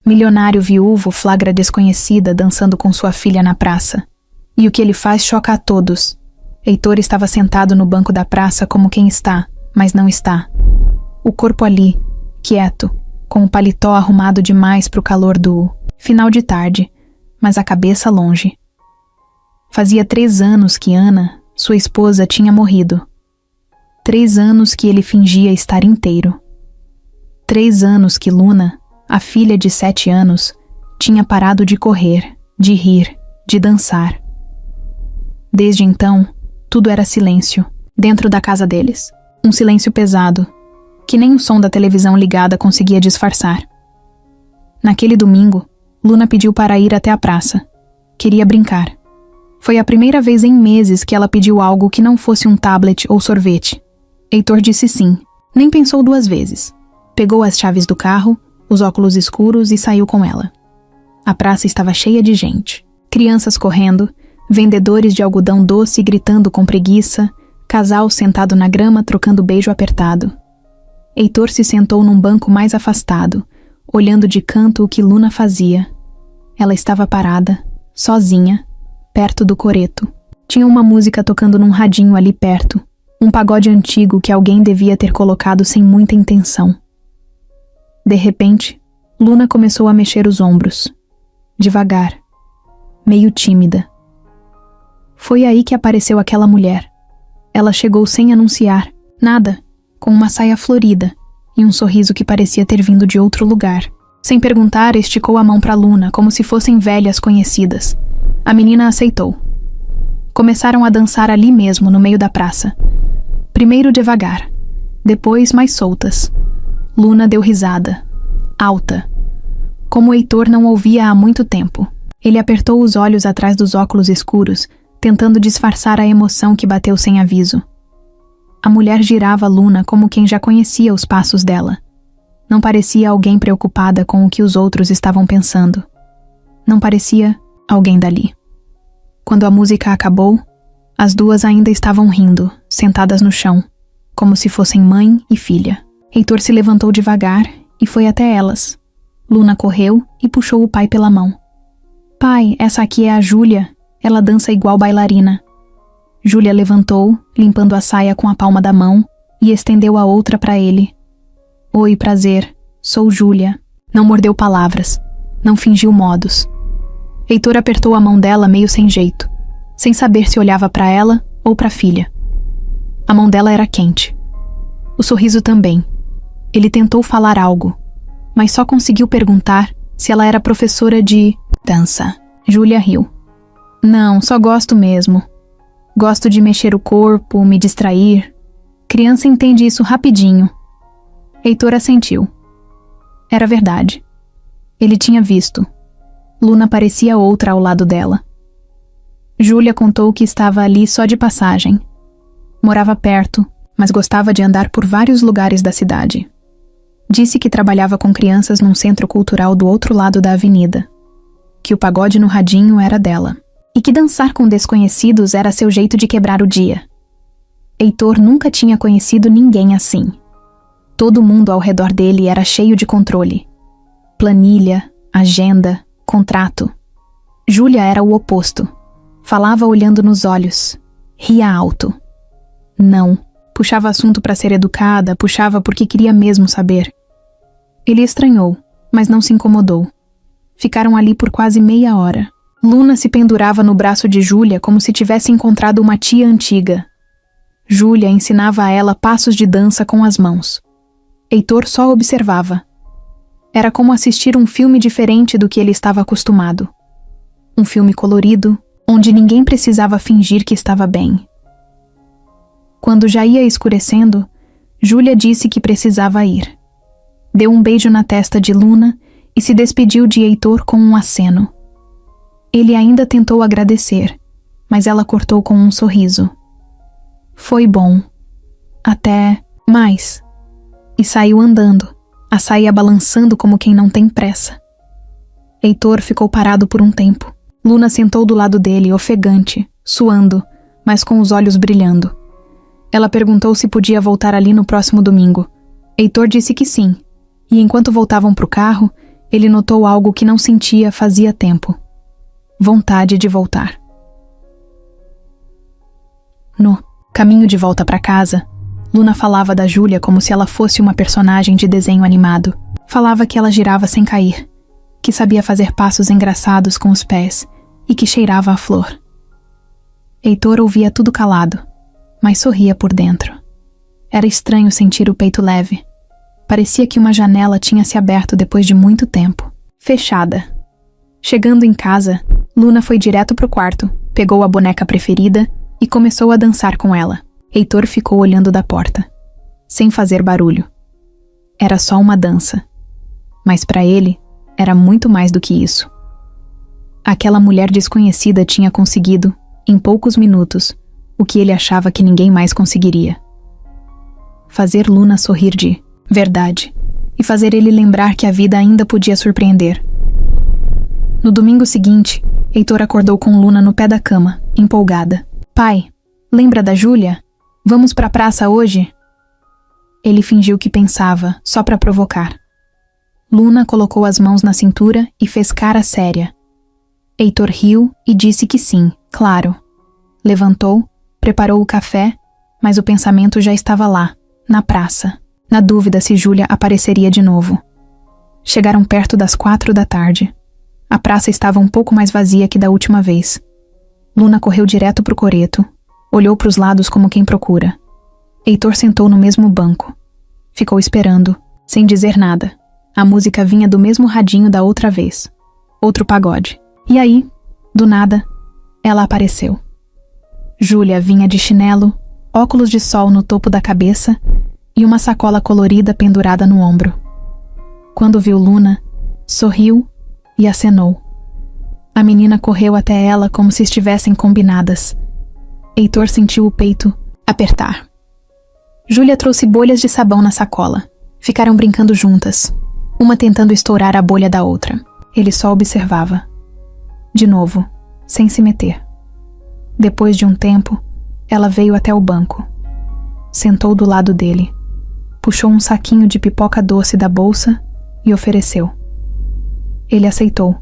Milionário viúvo flagra desconhecida dançando com sua filha na praça. E o que ele faz choca a todos. Heitor estava sentado no banco da praça como quem está, mas não está. O corpo ali, quieto, com o paletó arrumado demais para o calor do final de tarde, mas a cabeça longe. Fazia 3 anos que Ana, sua esposa, tinha morrido. 3 anos que ele fingia estar inteiro. 3 anos que Luna, a filha de 7 anos, tinha parado de correr, de rir, de dançar. Desde então, tudo era silêncio, dentro da casa deles. Um silêncio pesado, que nem o som da televisão ligada conseguia disfarçar. Naquele domingo, Luna pediu para ir até a praça. Queria brincar. Foi a primeira vez em meses que ela pediu algo que não fosse um tablet ou sorvete. Heitor disse sim, nem pensou 2 vezes. Pegou as chaves do carro, os óculos escuros e saiu com ela. A praça estava cheia de gente. Crianças correndo, vendedores de algodão doce gritando com preguiça, casal sentado na grama trocando beijo apertado. Heitor se sentou num banco mais afastado, olhando de canto o que Luna fazia. Ela estava parada, sozinha, perto do coreto. Tinha uma música tocando num radinho ali perto, um pagode antigo que alguém devia ter colocado sem muita intenção. De repente, Luna começou a mexer os ombros. Devagar, meio tímida. Foi aí que apareceu aquela mulher. Ela chegou sem anunciar, nada, com uma saia florida e um sorriso que parecia ter vindo de outro lugar. Sem perguntar, esticou a mão para Luna, como se fossem velhas conhecidas. A menina aceitou. Começaram a dançar ali mesmo, no meio da praça. Primeiro devagar, depois mais soltas. Luna deu risada, alta, como Heitor não ouvia há muito tempo. Ele apertou os olhos atrás dos óculos escuros, tentando disfarçar a emoção que bateu sem aviso. A mulher girava Luna como quem já conhecia os passos dela. Não parecia alguém preocupada com o que os outros estavam pensando. Não parecia alguém dali. Quando a música acabou, as duas ainda estavam rindo, sentadas no chão, como se fossem mãe e filha. Heitor se levantou devagar e foi até elas. Luna correu e puxou o pai pela mão. Pai, essa aqui é a Júlia. Ela dança igual bailarina. Júlia levantou, limpando a saia com a palma da mão, e estendeu a outra para ele. Oi, prazer. Sou Júlia. Não mordeu palavras. Não fingiu modos. Heitor apertou a mão dela meio sem jeito, sem saber se olhava para ela ou para a filha. A mão dela era quente. O sorriso também. Ele tentou falar algo, mas só conseguiu perguntar se ela era professora de dança. Júlia riu. Não, só gosto mesmo. Gosto de mexer o corpo, me distrair. Criança entende isso rapidinho. Heitor assentiu. Era verdade. Ele tinha visto. Luna parecia outra ao lado dela. Júlia contou que estava ali só de passagem. Morava perto, mas gostava de andar por vários lugares da cidade. Disse que trabalhava com crianças num centro cultural do outro lado da avenida. Que o pagode no radinho era dela. E que dançar com desconhecidos era seu jeito de quebrar o dia. Heitor nunca tinha conhecido ninguém assim. Todo mundo ao redor dele era cheio de controle. Planilha, agenda, contrato. Júlia era o oposto. Falava olhando nos olhos. Ria alto. Não. Puxava assunto para ser educada, puxava porque queria mesmo saber. Ele estranhou, mas não se incomodou. Ficaram ali por quase meia hora. Luna se pendurava no braço de Júlia como se tivesse encontrado uma tia antiga. Júlia ensinava a ela passos de dança com as mãos. Heitor só observava. Era como assistir um filme diferente do que ele estava acostumado. Um filme colorido, onde ninguém precisava fingir que estava bem. Quando já ia escurecendo, Júlia disse que precisava ir. Deu um beijo na testa de Luna e se despediu de Heitor com um aceno. Ele ainda tentou agradecer, mas ela cortou com um sorriso. Foi bom. Até mais. E saiu andando, a saia balançando como quem não tem pressa. Heitor ficou parado por um tempo. Luna sentou do lado dele, ofegante, suando, mas com os olhos brilhando. Ela perguntou se podia voltar ali no próximo domingo. Heitor disse que sim, e enquanto voltavam para o carro, ele notou algo que não sentia fazia tempo: vontade de voltar. No caminho de volta para casa, Luna falava da Júlia como se ela fosse uma personagem de desenho animado. Falava que ela girava sem cair, que sabia fazer passos engraçados com os pés e que cheirava a flor. Heitor ouvia tudo calado, mas sorria por dentro. Era estranho sentir o peito leve. Parecia que uma janela tinha se aberto depois de muito tempo. Fechada. Chegando em casa, Luna foi direto pro quarto, pegou a boneca preferida e começou a dançar com ela. Heitor ficou olhando da porta, sem fazer barulho. Era só uma dança. Mas para ele, era muito mais do que isso. Aquela mulher desconhecida tinha conseguido, em poucos minutos, o que ele achava que ninguém mais conseguiria: fazer Luna sorrir de verdade e fazer ele lembrar que a vida ainda podia surpreender. No domingo seguinte, Heitor acordou com Luna no pé da cama, empolgada. Pai, lembra da Júlia? Vamos pra praça hoje? Ele fingiu que pensava, só pra provocar. Luna colocou as mãos na cintura e fez cara séria. Heitor riu e disse que sim, claro. Levantou, preparou o café, mas o pensamento já estava lá, na praça, na dúvida se Júlia apareceria de novo. Chegaram perto das 4 da tarde. A praça estava um pouco mais vazia que da última vez. Luna correu direto pro coreto, olhou para os lados como quem procura. Heitor sentou no mesmo banco. Ficou esperando, sem dizer nada. A música vinha do mesmo radinho da outra vez. Outro pagode. E aí, do nada, ela apareceu. Júlia vinha de chinelo, óculos de sol no topo da cabeça e uma sacola colorida pendurada no ombro. Quando viu Luna, sorriu e acenou. A menina correu até ela como se estivessem combinadas. Heitor sentiu o peito apertar. Júlia trouxe bolhas de sabão na sacola. Ficaram brincando juntas, uma tentando estourar a bolha da outra. Ele só observava. De novo, sem se meter. Depois de um tempo, ela veio até o banco. Sentou do lado dele. Puxou um saquinho de pipoca doce da bolsa e ofereceu. Ele aceitou,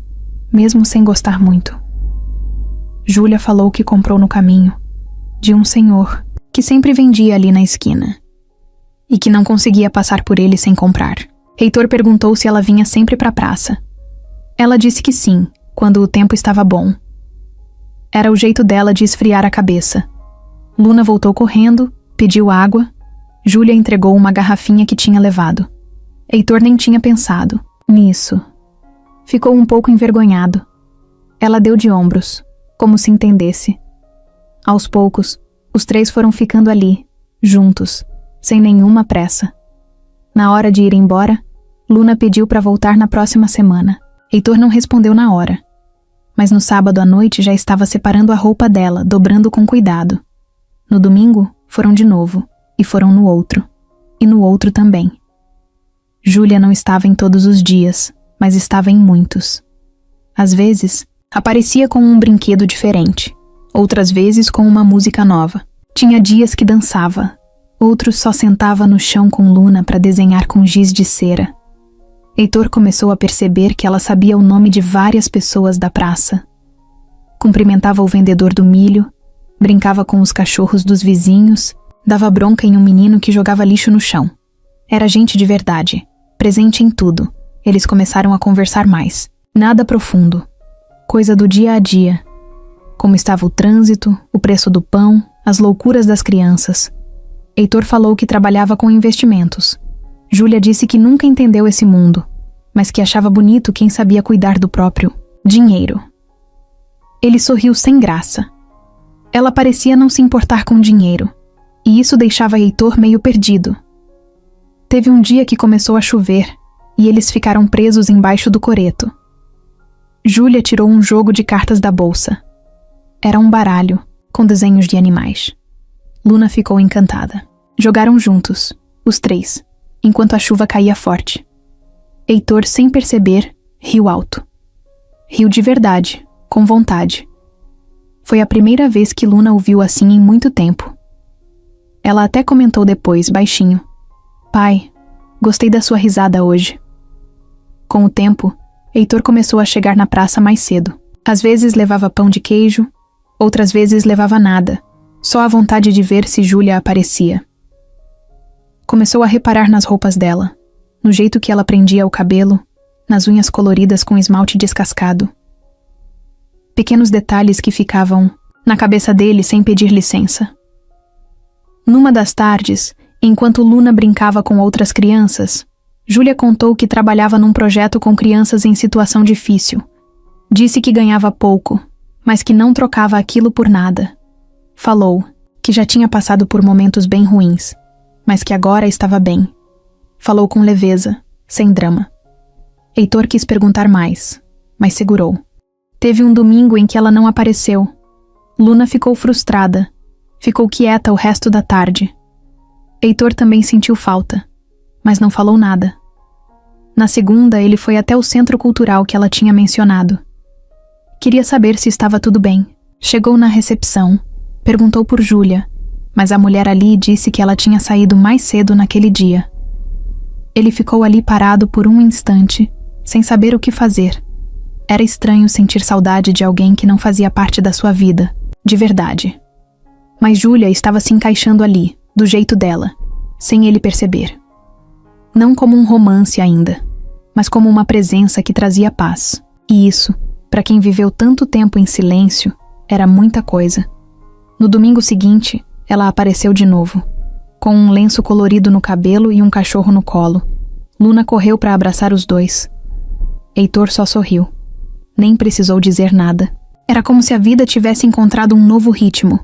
mesmo sem gostar muito. Júlia falou que comprou no caminho, de um senhor que sempre vendia ali na esquina, e que não conseguia passar por ele sem comprar. Heitor perguntou se ela vinha sempre pra praça. Ela disse que sim, quando o tempo estava bom. Era o jeito dela de esfriar a cabeça. Luna voltou correndo, pediu água. Júlia entregou uma garrafinha que tinha levado. Heitor nem tinha pensado nisso. Ficou um pouco envergonhado. Ela deu de ombros, como se entendesse. Aos poucos, os 3 foram ficando ali, juntos, sem nenhuma pressa. Na hora de ir embora, Luna pediu para voltar na próxima semana. Heitor não respondeu na hora. Mas no sábado à noite já estava separando a roupa dela, dobrando com cuidado. No domingo, foram de novo, e foram no outro. E no outro também. Júlia não estava em todos os dias, mas estava em muitos. Às vezes, aparecia com um brinquedo diferente. Outras vezes com uma música nova. Tinha dias que dançava. Outros só sentava no chão com Luna para desenhar com giz de cera. Heitor começou a perceber que ela sabia o nome de várias pessoas da praça. Cumprimentava o vendedor do milho, brincava com os cachorros dos vizinhos, dava bronca em um menino que jogava lixo no chão. Era gente de verdade, presente em tudo. Eles começaram a conversar mais. Nada profundo. Coisa do dia a dia. Como estava o trânsito, o preço do pão, as loucuras das crianças. Heitor falou que trabalhava com investimentos. Júlia disse que nunca entendeu esse mundo, mas que achava bonito quem sabia cuidar do próprio dinheiro. Ele sorriu sem graça. Ela parecia não se importar com dinheiro, e isso deixava Heitor meio perdido. Teve um dia que começou a chover, e eles ficaram presos embaixo do coreto. Júlia tirou um jogo de cartas da bolsa. Era um baralho, com desenhos de animais. Luna ficou encantada. Jogaram juntos, os 3, enquanto a chuva caía forte. Heitor, sem perceber, riu alto. Riu de verdade, com vontade. Foi a primeira vez que Luna o viu assim em muito tempo. Ela até comentou depois, baixinho: "Pai, gostei da sua risada hoje." Com o tempo, Heitor começou a chegar na praça mais cedo. Às vezes levava pão de queijo, outras vezes levava nada, só a vontade de ver se Júlia aparecia. Começou a reparar nas roupas dela, no jeito que ela prendia o cabelo, nas unhas coloridas com esmalte descascado. Pequenos detalhes que ficavam na cabeça dele sem pedir licença. Numa das tardes, enquanto Luna brincava com outras crianças, Júlia contou que trabalhava num projeto com crianças em situação difícil. Disse que ganhava pouco, mas que não trocava aquilo por nada. Falou que já tinha passado por momentos bem ruins, mas que agora estava bem. Falou com leveza, sem drama. Heitor quis perguntar mais, mas segurou. Teve um domingo em que ela não apareceu. Luna ficou frustrada. Ficou quieta o resto da tarde. Heitor também sentiu falta, mas não falou nada. Na segunda, ele foi até o centro cultural que ela tinha mencionado. Queria saber se estava tudo bem. Chegou na recepção, perguntou por Júlia, mas a mulher ali disse que ela tinha saído mais cedo naquele dia. Ele ficou ali parado por um instante, sem saber o que fazer. Era estranho sentir saudade de alguém que não fazia parte da sua vida, de verdade. Mas Júlia estava se encaixando ali, do jeito dela, sem ele perceber. Não como um romance ainda, mas como uma presença que trazia paz. E isso, para quem viveu tanto tempo em silêncio, era muita coisa. No domingo seguinte, ela apareceu de novo, com um lenço colorido no cabelo e um cachorro no colo. Luna correu para abraçar os dois. Heitor só sorriu. Nem precisou dizer nada. Era como se a vida tivesse encontrado um novo ritmo.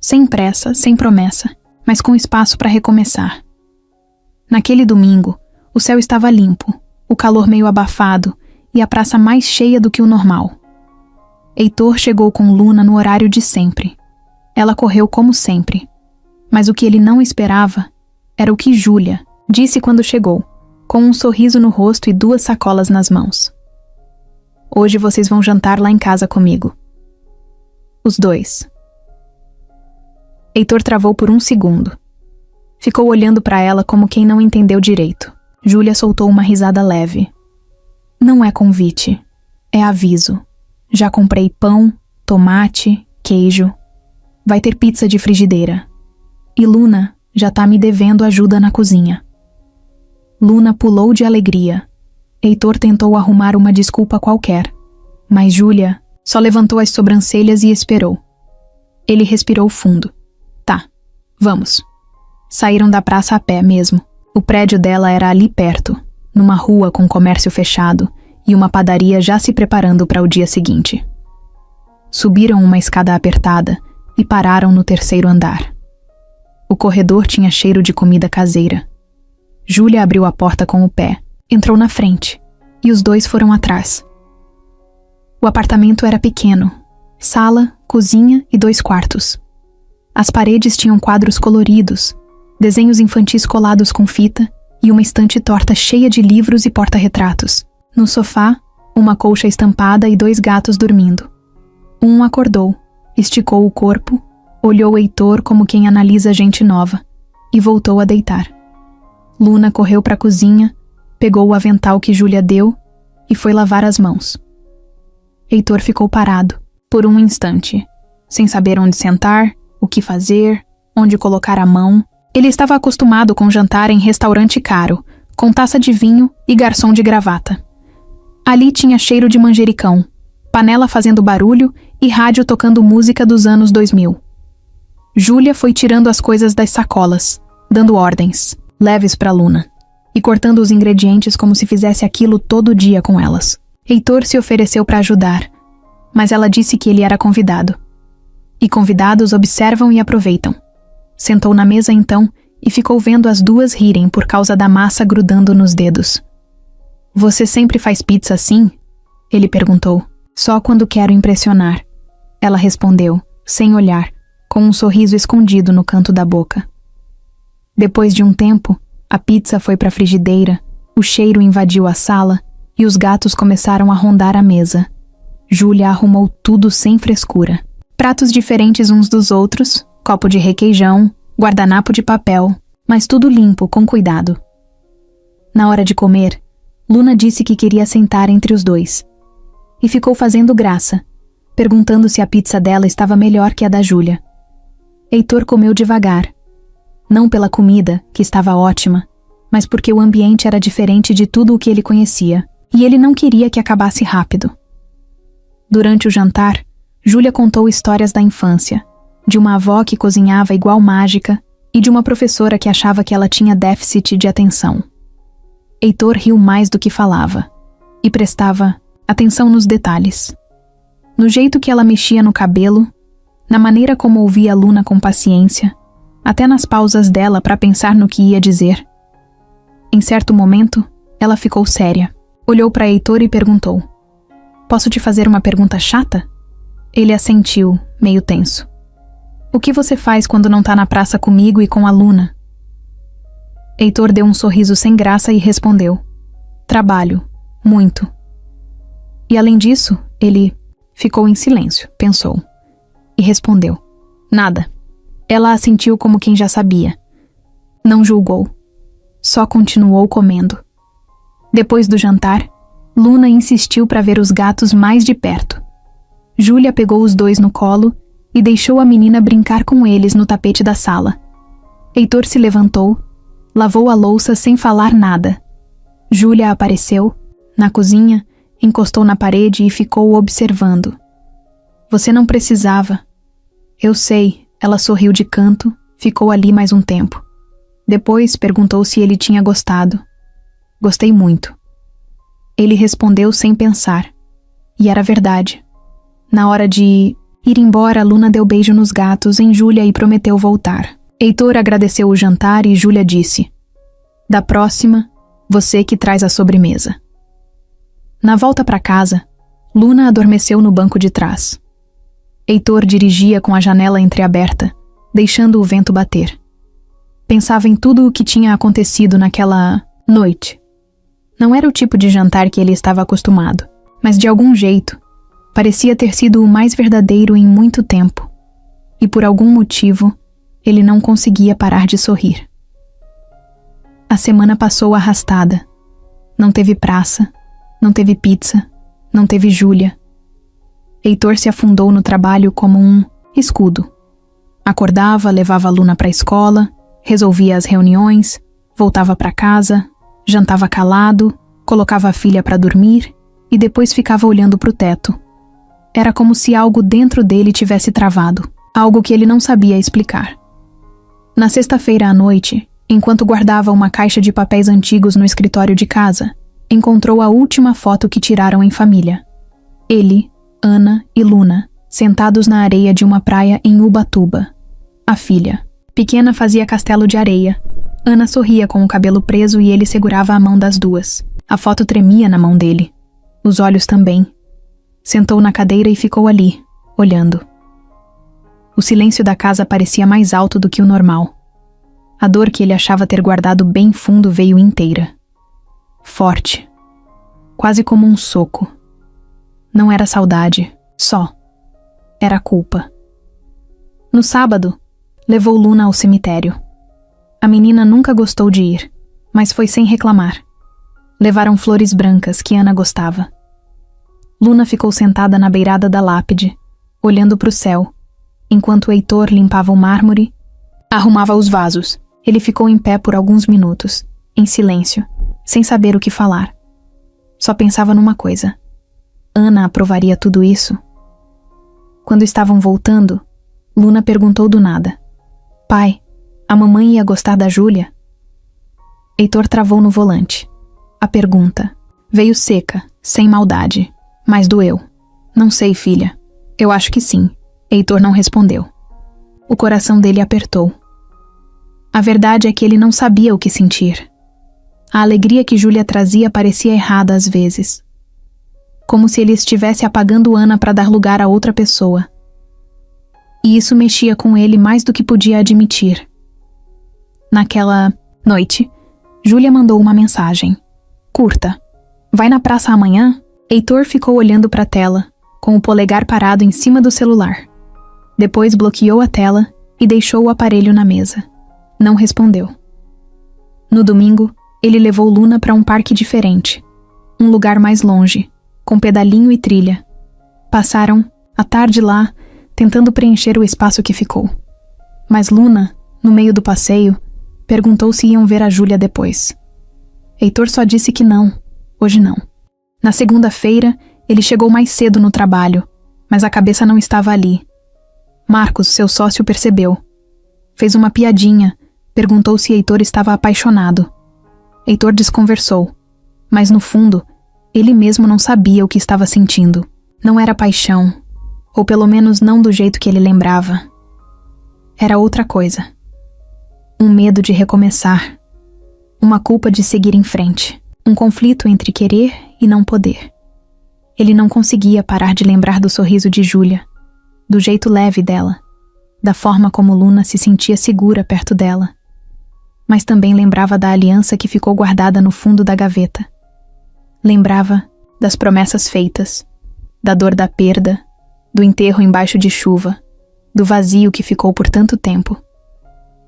Sem pressa, sem promessa, mas com espaço para recomeçar. Naquele domingo, o céu estava limpo, o calor meio abafado e a praça mais cheia do que o normal. Heitor chegou com Luna no horário de sempre. Ela correu como sempre. Mas o que ele não esperava era o que Júlia disse quando chegou, com um sorriso no rosto e 2 sacolas nas mãos. Hoje vocês vão jantar lá em casa comigo. Os dois. Heitor travou por um segundo. Ficou olhando para ela como quem não entendeu direito. Júlia soltou uma risada leve. Não é convite, é aviso. Já comprei pão, tomate, queijo. Vai ter pizza de frigideira. E Luna já tá me devendo ajuda na cozinha. Luna pulou de alegria. Heitor tentou arrumar uma desculpa qualquer, mas Júlia só levantou as sobrancelhas e esperou. Ele respirou fundo. Tá, vamos. Saíram da praça a pé mesmo. O prédio dela era ali perto, numa rua com comércio fechado e uma padaria já se preparando para o dia seguinte. Subiram uma escada apertada e pararam no 3º andar. O corredor tinha cheiro de comida caseira. Júlia abriu a porta com o pé, entrou na frente, e os dois foram atrás. O apartamento era pequeno, sala, cozinha e 2 quartos. As paredes tinham quadros coloridos, desenhos infantis colados com fita e uma estante torta cheia de livros e porta-retratos. No sofá, uma colcha estampada e 2 gatos dormindo. Um acordou, esticou o corpo, olhou Heitor como quem analisa gente nova e voltou a deitar. Luna correu para a cozinha, pegou o avental que Júlia deu e foi lavar as mãos. Heitor ficou parado, por um instante, sem saber onde sentar, o que fazer, onde colocar a mão. Ele estava acostumado com jantar em restaurante caro, com taça de vinho e garçom de gravata. Ali tinha cheiro de manjericão, panela fazendo barulho e rádio tocando música dos anos 2000. Júlia foi tirando as coisas das sacolas, dando ordens, leves para Luna, e cortando os ingredientes como se fizesse aquilo todo dia com elas. Heitor se ofereceu para ajudar, mas ela disse que ele era convidado. E convidados observam e aproveitam. Sentou na mesa então e ficou vendo as duas rirem por causa da massa grudando nos dedos. Você sempre faz pizza assim? Ele perguntou. Só quando quero impressionar. Ela respondeu, sem olhar, com um sorriso escondido no canto da boca. Depois de um tempo, a pizza foi para a frigideira, o cheiro invadiu a sala e os gatos começaram a rondar a mesa. Júlia arrumou tudo sem frescura. Pratos diferentes uns dos outros, copo de requeijão, guardanapo de papel, mas tudo limpo, com cuidado. Na hora de comer, Luna disse que queria sentar entre os dois. E ficou fazendo graça, perguntando se a pizza dela estava melhor que a da Júlia. Heitor comeu devagar. Não pela comida, que estava ótima, mas porque o ambiente era diferente de tudo o que ele conhecia, e ele não queria que acabasse rápido. Durante o jantar, Júlia contou histórias da infância, de uma avó que cozinhava igual mágica e de uma professora que achava que ela tinha déficit de atenção. Heitor riu mais do que falava, e prestava atenção nos detalhes. No jeito que ela mexia no cabelo, na maneira como ouvia a Luna com paciência, até nas pausas dela para pensar no que ia dizer. Em certo momento, ela ficou séria, olhou para Heitor e perguntou: "Posso te fazer uma pergunta chata?" Ele assentiu, meio tenso. "O que você faz quando não tá na praça comigo e com a Luna?" Heitor deu um sorriso sem graça e respondeu: "Trabalho, muito." E além disso, ele ficou em silêncio, pensou, e respondeu: "Nada." Ela assentiu como quem já sabia. Não julgou. Só continuou comendo. Depois do jantar, Luna insistiu para ver os gatos mais de perto. Júlia pegou os dois no colo e deixou a menina brincar com eles no tapete da sala. Heitor se levantou, lavou a louça sem falar nada. Júlia apareceu, na cozinha, encostou na parede e ficou observando. "Você não precisava." "Eu sei." Ela sorriu de canto, ficou ali mais um tempo. Depois perguntou se ele tinha gostado. "Gostei muito." Ele respondeu sem pensar. E era verdade. Na hora de ir embora, Luna deu beijo nos gatos em Júlia e prometeu voltar. Heitor agradeceu o jantar e Júlia disse: "Da próxima, você que traz a sobremesa." Na volta para casa, Luna adormeceu no banco de trás. Heitor dirigia com a janela entreaberta, deixando o vento bater. Pensava em tudo o que tinha acontecido naquela noite. Não era o tipo de jantar que ele estava acostumado, mas de algum jeito, parecia ter sido o mais verdadeiro em muito tempo. E por algum motivo, ele não conseguia parar de sorrir. A semana passou arrastada. Não teve praça, não teve pizza, não teve Júlia. Heitor se afundou no trabalho como um escudo. Acordava, levava a Luna para a escola, resolvia as reuniões, voltava para casa, jantava calado, colocava a filha para dormir e depois ficava olhando para o teto. Era como se algo dentro dele tivesse travado, algo que ele não sabia explicar. Na sexta-feira à noite, enquanto guardava uma caixa de papéis antigos no escritório de casa, encontrou a última foto que tiraram em família. Ele, Ana e Luna, sentados na areia de uma praia em Ubatuba. A filha, pequena, fazia castelo de areia. Ana sorria com o cabelo preso e ele segurava a mão das duas. A foto tremia na mão dele. Os olhos também. Sentou na cadeira e ficou ali, olhando. O silêncio da casa parecia mais alto do que o normal. A dor que ele achava ter guardado bem fundo veio inteira. Forte. Quase como um soco. Não era saudade, só. Era culpa. No sábado, levou Luna ao cemitério. A menina nunca gostou de ir, mas foi sem reclamar. Levaram flores brancas que Ana gostava. Luna ficou sentada na beirada da lápide, olhando para o céu, enquanto Heitor limpava o mármore, arrumava os vasos. Ele ficou em pé por alguns minutos, em silêncio, sem saber o que falar. Só pensava numa coisa. Ana aprovaria tudo isso? Quando estavam voltando, Luna perguntou do nada: "Pai, a mamãe ia gostar da Júlia?" Heitor travou no volante. A pergunta veio seca, sem maldade, mas doeu. "Não sei, filha. Eu acho que sim." Heitor não respondeu. O coração dele apertou. A verdade é que ele não sabia o que sentir. A alegria que Júlia trazia parecia errada às vezes. Como se ele estivesse apagando Ana para dar lugar a outra pessoa. E isso mexia com ele mais do que podia admitir. Naquela noite, Júlia mandou uma mensagem. Curta. "Vai na praça amanhã?" Heitor ficou olhando para a tela, com o polegar parado em cima do celular. Depois bloqueou a tela e deixou o aparelho na mesa. Não respondeu. No domingo, ele levou Luna para um parque diferente, um lugar mais longe, com pedalinho e trilha. Passaram a tarde lá, tentando preencher o espaço que ficou. Mas Luna, no meio do passeio, perguntou se iam ver a Júlia depois. Heitor só disse que não, hoje não. Na segunda-feira, ele chegou mais cedo no trabalho, mas a cabeça não estava ali. Marcos, seu sócio, percebeu. Fez uma piadinha, perguntou se Heitor estava apaixonado. Heitor desconversou, mas no fundo, ele mesmo não sabia o que estava sentindo. Não era paixão, ou pelo menos não do jeito que ele lembrava. Era outra coisa. Um medo de recomeçar. Uma culpa de seguir em frente. Um conflito entre querer e não poder. Ele não conseguia parar de lembrar do sorriso de Júlia, do jeito leve dela, da forma como Luna se sentia segura perto dela. Mas também lembrava da aliança que ficou guardada no fundo da gaveta. Lembrava das promessas feitas, da dor da perda, do enterro embaixo de chuva, do vazio que ficou por tanto tempo.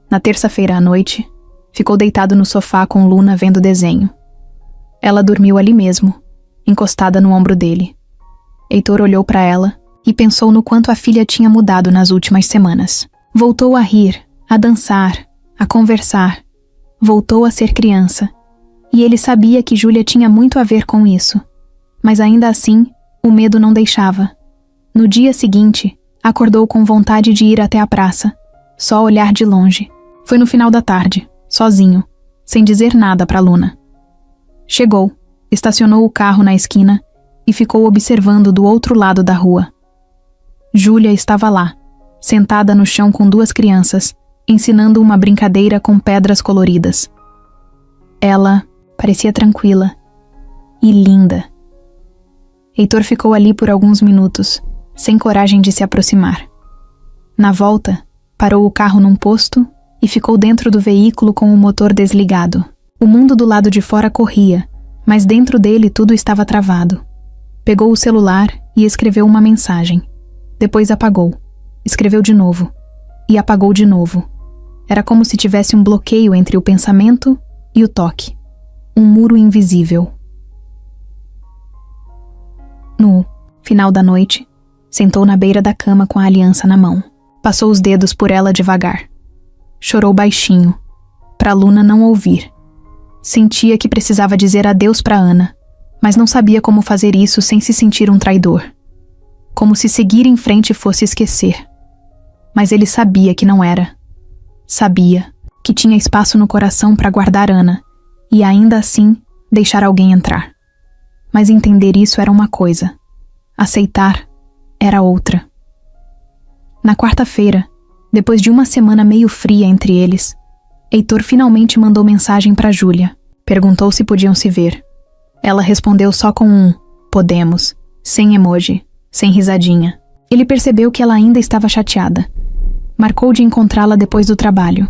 Na terça-feira à noite, ficou deitado no sofá com Luna vendo desenho. Ela dormiu ali mesmo, encostada no ombro dele. Heitor olhou para ela e pensou no quanto a filha tinha mudado nas últimas semanas. Voltou a rir, a dançar, a conversar. Voltou a ser criança. E ele sabia que Júlia tinha muito a ver com isso. Mas ainda assim, o medo não deixava. No dia seguinte, acordou com vontade de ir até a praça, só olhar de longe. Foi no final da tarde, sozinho, sem dizer nada para Luna. Chegou, estacionou o carro na esquina e ficou observando do outro lado da rua. Júlia estava lá, sentada no chão com duas crianças, ensinando uma brincadeira com pedras coloridas. Ela parecia tranquila e linda. Heitor ficou ali por alguns minutos, sem coragem de se aproximar. Na volta, parou o carro num posto e ficou dentro do veículo com o motor desligado. O mundo do lado de fora corria, mas dentro dele tudo estava travado. Pegou o celular e escreveu uma mensagem. Depois apagou. Escreveu de novo. E apagou de novo. Era como se tivesse um bloqueio entre o pensamento e o toque. Um muro invisível. No final da noite, sentou na beira da cama com a aliança na mão. Passou os dedos por ela devagar. Chorou baixinho, para Luna não ouvir. Sentia que precisava dizer adeus para Ana, mas não sabia como fazer isso sem se sentir um traidor. Como se seguir em frente fosse esquecer. Mas ele sabia que não era. Sabia que tinha espaço no coração para guardar Ana, e ainda assim deixar alguém entrar. Mas entender isso era uma coisa. Aceitar era outra. Na quarta-feira, depois de uma semana meio fria entre eles, Heitor finalmente mandou mensagem para Júlia. Perguntou se podiam se ver. Ela respondeu só com um "podemos", sem emoji, sem risadinha. Ele percebeu que ela ainda estava chateada. Marcou de encontrá-la depois do trabalho.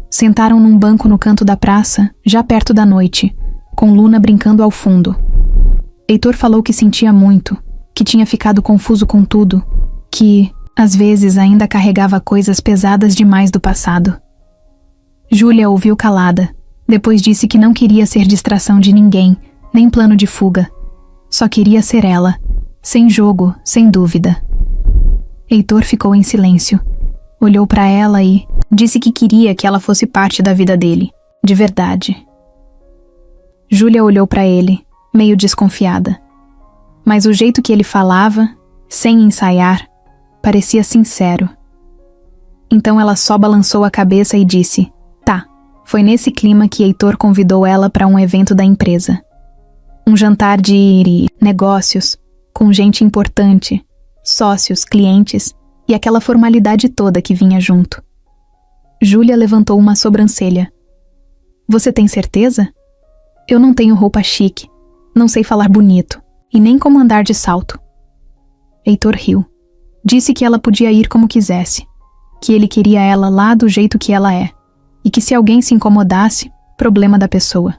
Sentaram num banco no canto da praça, já perto da noite, com Luna brincando ao fundo. Heitor falou que sentia muito, que tinha ficado confuso com tudo, que, às vezes, ainda carregava coisas pesadas demais do passado. Júlia ouviu calada, depois disse que não queria ser distração de ninguém, nem plano de fuga. Só queria ser ela, sem jogo, sem dúvida. Heitor ficou em silêncio. Olhou para ela e disse que queria que ela fosse parte da vida dele, de verdade. Júlia olhou para ele, meio desconfiada. Mas o jeito que ele falava, sem ensaiar, parecia sincero. Então ela só balançou a cabeça e disse: "Tá." Foi nesse clima que Heitor convidou ela para um evento da empresa. Um jantar de negócios, com gente importante, sócios, clientes e aquela formalidade toda que vinha junto. Júlia levantou uma sobrancelha. "Você tem certeza? Eu não tenho roupa chique, não sei falar bonito e nem como andar de salto." Heitor riu. Disse que ela podia ir como quisesse, que ele queria ela lá do jeito que ela é, e que se alguém se incomodasse, problema da pessoa.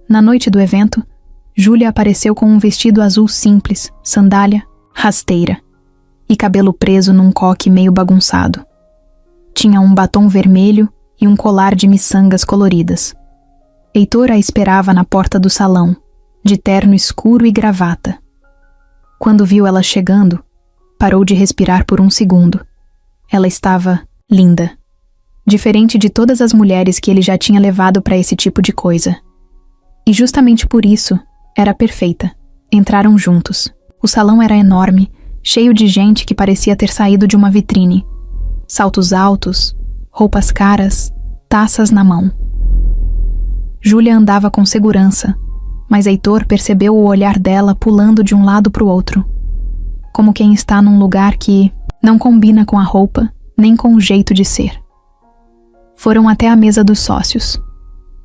Na noite do evento, Júlia apareceu com um vestido azul simples, sandália, rasteira, e cabelo preso num coque meio bagunçado. Tinha um batom vermelho e um colar de miçangas coloridas. Heitor a esperava na porta do salão, de terno escuro e gravata. Quando viu ela chegando, parou de respirar por um segundo. Ela estava linda. Diferente de todas as mulheres que ele já tinha levado para esse tipo de coisa. E justamente por isso, era perfeita. Entraram juntos. O salão era enorme, cheio de gente que parecia ter saído de uma vitrine. Saltos altos, roupas caras, taças na mão. Júlia andava com segurança, mas Heitor percebeu o olhar dela pulando de um lado para o outro. Como quem está num lugar que não combina com a roupa, nem com o jeito de ser. Foram até a mesa dos sócios.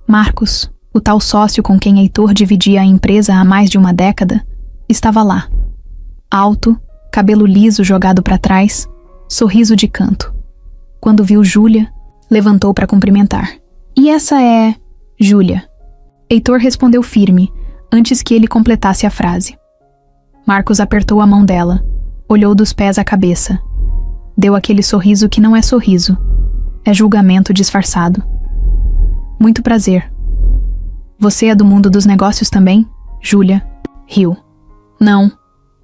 Marcos, o tal sócio com quem Heitor dividia a empresa há mais de uma década, estava lá. Alto, cabelo liso jogado para trás, sorriso de canto. Quando viu Júlia, levantou para cumprimentar. E essa é... Júlia. Heitor respondeu firme, antes que ele completasse a frase. Marcos apertou a mão dela, olhou dos pés à cabeça. Deu aquele sorriso que não é sorriso. É julgamento disfarçado. Muito prazer. Você é do mundo dos negócios também? Júlia riu. Não,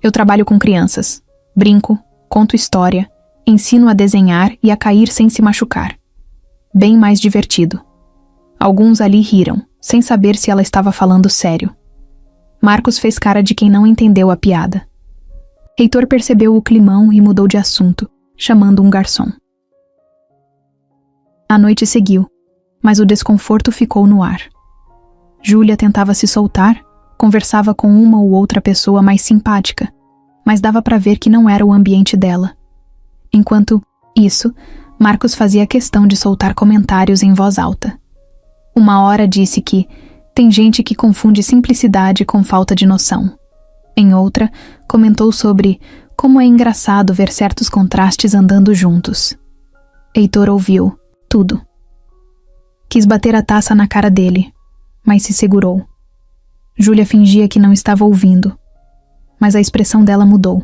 eu trabalho com crianças. Brinco, conto história, ensino a desenhar e a cair sem se machucar. Bem mais divertido. Alguns ali riram, sem saber se ela estava falando sério. Marcos fez cara de quem não entendeu a piada. Heitor percebeu o climão e mudou de assunto, chamando um garçom. A noite seguiu, mas o desconforto ficou no ar. Júlia tentava se soltar, conversava com uma ou outra pessoa mais simpática, mas dava para ver que não era o ambiente dela. Enquanto isso, Marcos fazia questão de soltar comentários em voz alta. Uma hora disse que tem gente que confunde simplicidade com falta de noção. Em outra, comentou sobre como é engraçado ver certos contrastes andando juntos. Heitor ouviu tudo. Quis bater a taça na cara dele, mas se segurou. Júlia fingia que não estava ouvindo, mas a expressão dela mudou.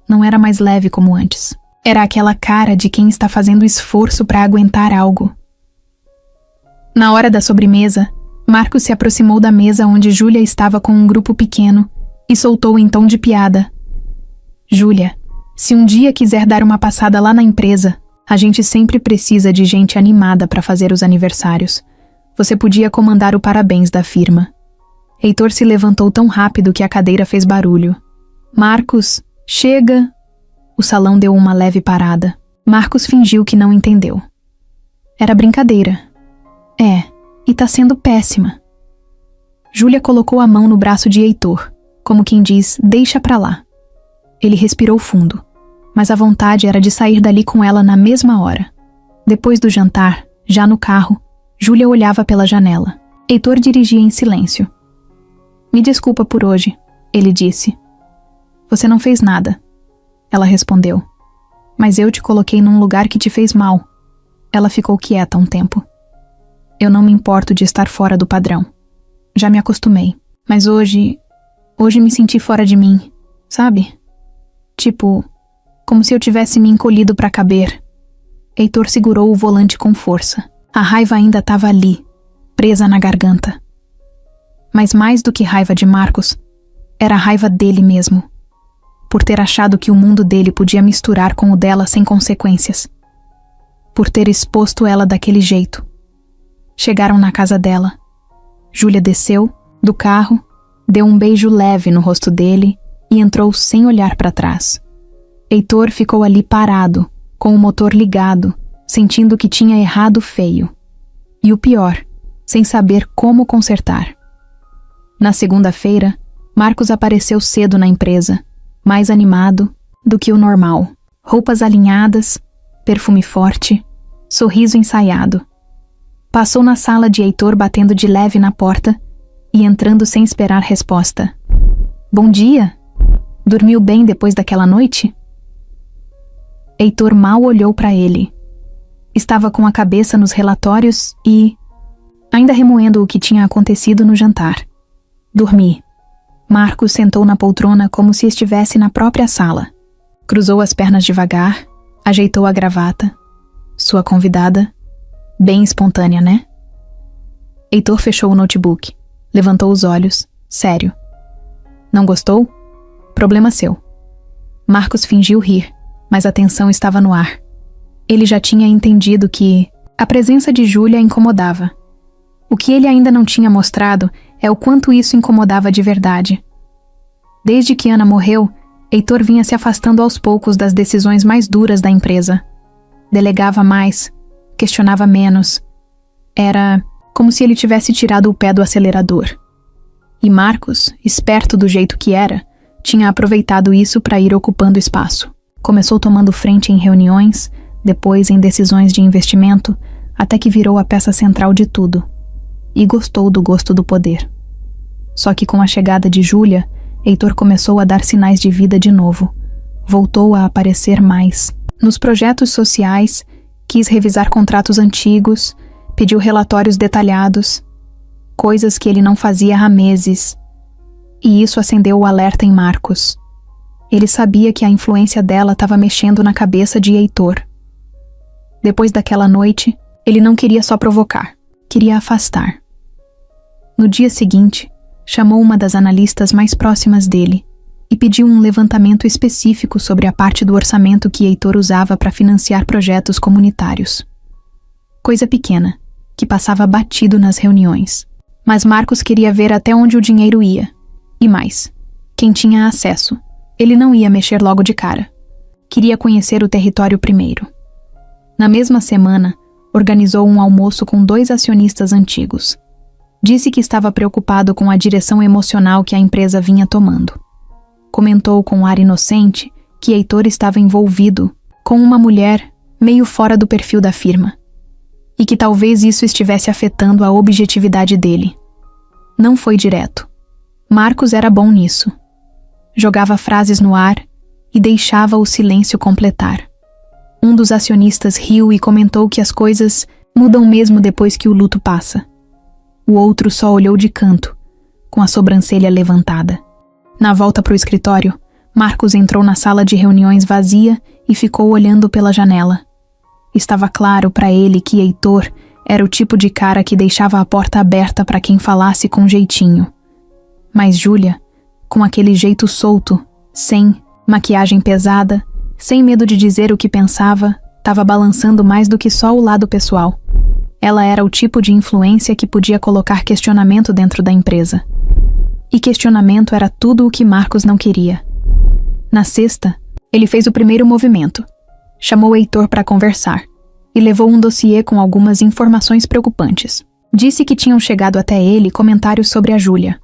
Não era mais leve como antes. Era aquela cara de quem está fazendo esforço para aguentar algo. Na hora da sobremesa, Marcos se aproximou da mesa onde Júlia estava com um grupo pequeno e soltou em tom de piada. Júlia, se um dia quiser dar uma passada lá na empresa, a gente sempre precisa de gente animada para fazer os aniversários. Você podia comandar o parabéns da firma. Heitor se levantou tão rápido que a cadeira fez barulho. Marcos, chega! O salão deu uma leve parada. Marcos fingiu que não entendeu. Era brincadeira. E tá sendo péssima. Júlia colocou a mão no braço de Heitor, como quem diz, deixa pra lá. Ele respirou fundo, mas a vontade era de sair dali com ela na mesma hora. Depois do jantar, já no carro, Júlia olhava pela janela. Heitor dirigia em silêncio. Me desculpa por hoje, ele disse. Você não fez nada, ela respondeu. Mas eu te coloquei num lugar que te fez mal. Ela ficou quieta um tempo. Eu não me importo de estar fora do padrão. Já me acostumei. Mas hoje me senti fora de mim, sabe? Tipo, como se eu tivesse me encolhido para caber. Heitor segurou o volante com força. A raiva ainda estava ali, presa na garganta. Mas mais do que raiva de Marcos, era a raiva dele mesmo. Por ter achado que o mundo dele podia misturar com o dela sem consequências. Por ter exposto ela daquele jeito. Chegaram na casa dela. Júlia desceu do carro, deu um beijo leve no rosto dele e entrou sem olhar para trás. Heitor ficou ali parado, com o motor ligado, sentindo que tinha errado feio. E o pior, sem saber como consertar. Na segunda-feira, Marcos apareceu cedo na empresa, mais animado do que o normal. Roupas alinhadas, perfume forte, sorriso ensaiado. Passou na sala de Heitor batendo de leve na porta e entrando sem esperar resposta. Bom dia! Dormiu bem depois daquela noite? Heitor mal olhou para ele. Estava com a cabeça nos relatórios e, ainda remoendo o que tinha acontecido no jantar. Dormi. Marcos sentou na poltrona como se estivesse na própria sala. Cruzou as pernas devagar, ajeitou a gravata. Sua convidada, bem espontânea, né? Heitor fechou o notebook, levantou os olhos sério. Não gostou? Problema seu. Marcos fingiu rir, mas a tensão estava no ar. Ele já tinha entendido que a presença de Júlia incomodava. O que ele ainda não tinha mostrado é o quanto isso incomodava de verdade. Desde que Ana morreu, Heitor vinha se afastando aos poucos das decisões mais duras da empresa. Delegava mais, questionava menos. Era como se ele tivesse tirado o pé do acelerador. E Marcos, esperto do jeito que era, tinha aproveitado isso para ir ocupando espaço. Começou tomando frente em reuniões, depois em decisões de investimento, até que virou a peça central de tudo. E gostou do gosto do poder. Só que com a chegada de Júlia, Heitor começou a dar sinais de vida de novo. Voltou a aparecer mais. Nos projetos sociais, quis revisar contratos antigos, pediu relatórios detalhados, coisas que ele não fazia há meses. E isso acendeu o alerta em Marcos. Ele sabia que a influência dela estava mexendo na cabeça de Heitor. Depois daquela noite, ele não queria só provocar, queria afastar. No dia seguinte, chamou uma das analistas mais próximas dele e pediu um levantamento específico sobre a parte do orçamento que Heitor usava para financiar projetos comunitários. Coisa pequena, que passava batido nas reuniões. Mas Marcos queria ver até onde o dinheiro ia. E mais, quem tinha acesso. Ele não ia mexer logo de cara. Queria conhecer o território primeiro. Na mesma semana, organizou um almoço com 2 acionistas antigos. Disse que estava preocupado com a direção emocional que a empresa vinha tomando. Comentou com ar inocente que Heitor estava envolvido com uma mulher meio fora do perfil da firma e que talvez isso estivesse afetando a objetividade dele. Não foi direto. Marcos era bom nisso. Jogava frases no ar e deixava o silêncio completar. Um dos acionistas riu e comentou que as coisas mudam mesmo depois que o luto passa. O outro só olhou de canto, com a sobrancelha levantada. Na volta para o escritório, Marcos entrou na sala de reuniões vazia e ficou olhando pela janela. Estava claro para ele que Heitor era o tipo de cara que deixava a porta aberta para quem falasse com jeitinho. Mas Júlia, com aquele jeito solto, sem maquiagem pesada, sem medo de dizer o que pensava, estava balançando mais do que só o lado pessoal. Ela era o tipo de influência que podia colocar questionamento dentro da empresa. E questionamento era tudo o que Marcos não queria. Na sexta, ele fez o primeiro movimento. Chamou Heitor para conversar e levou um dossiê com algumas informações preocupantes. Disse que tinham chegado até ele comentários sobre a Júlia,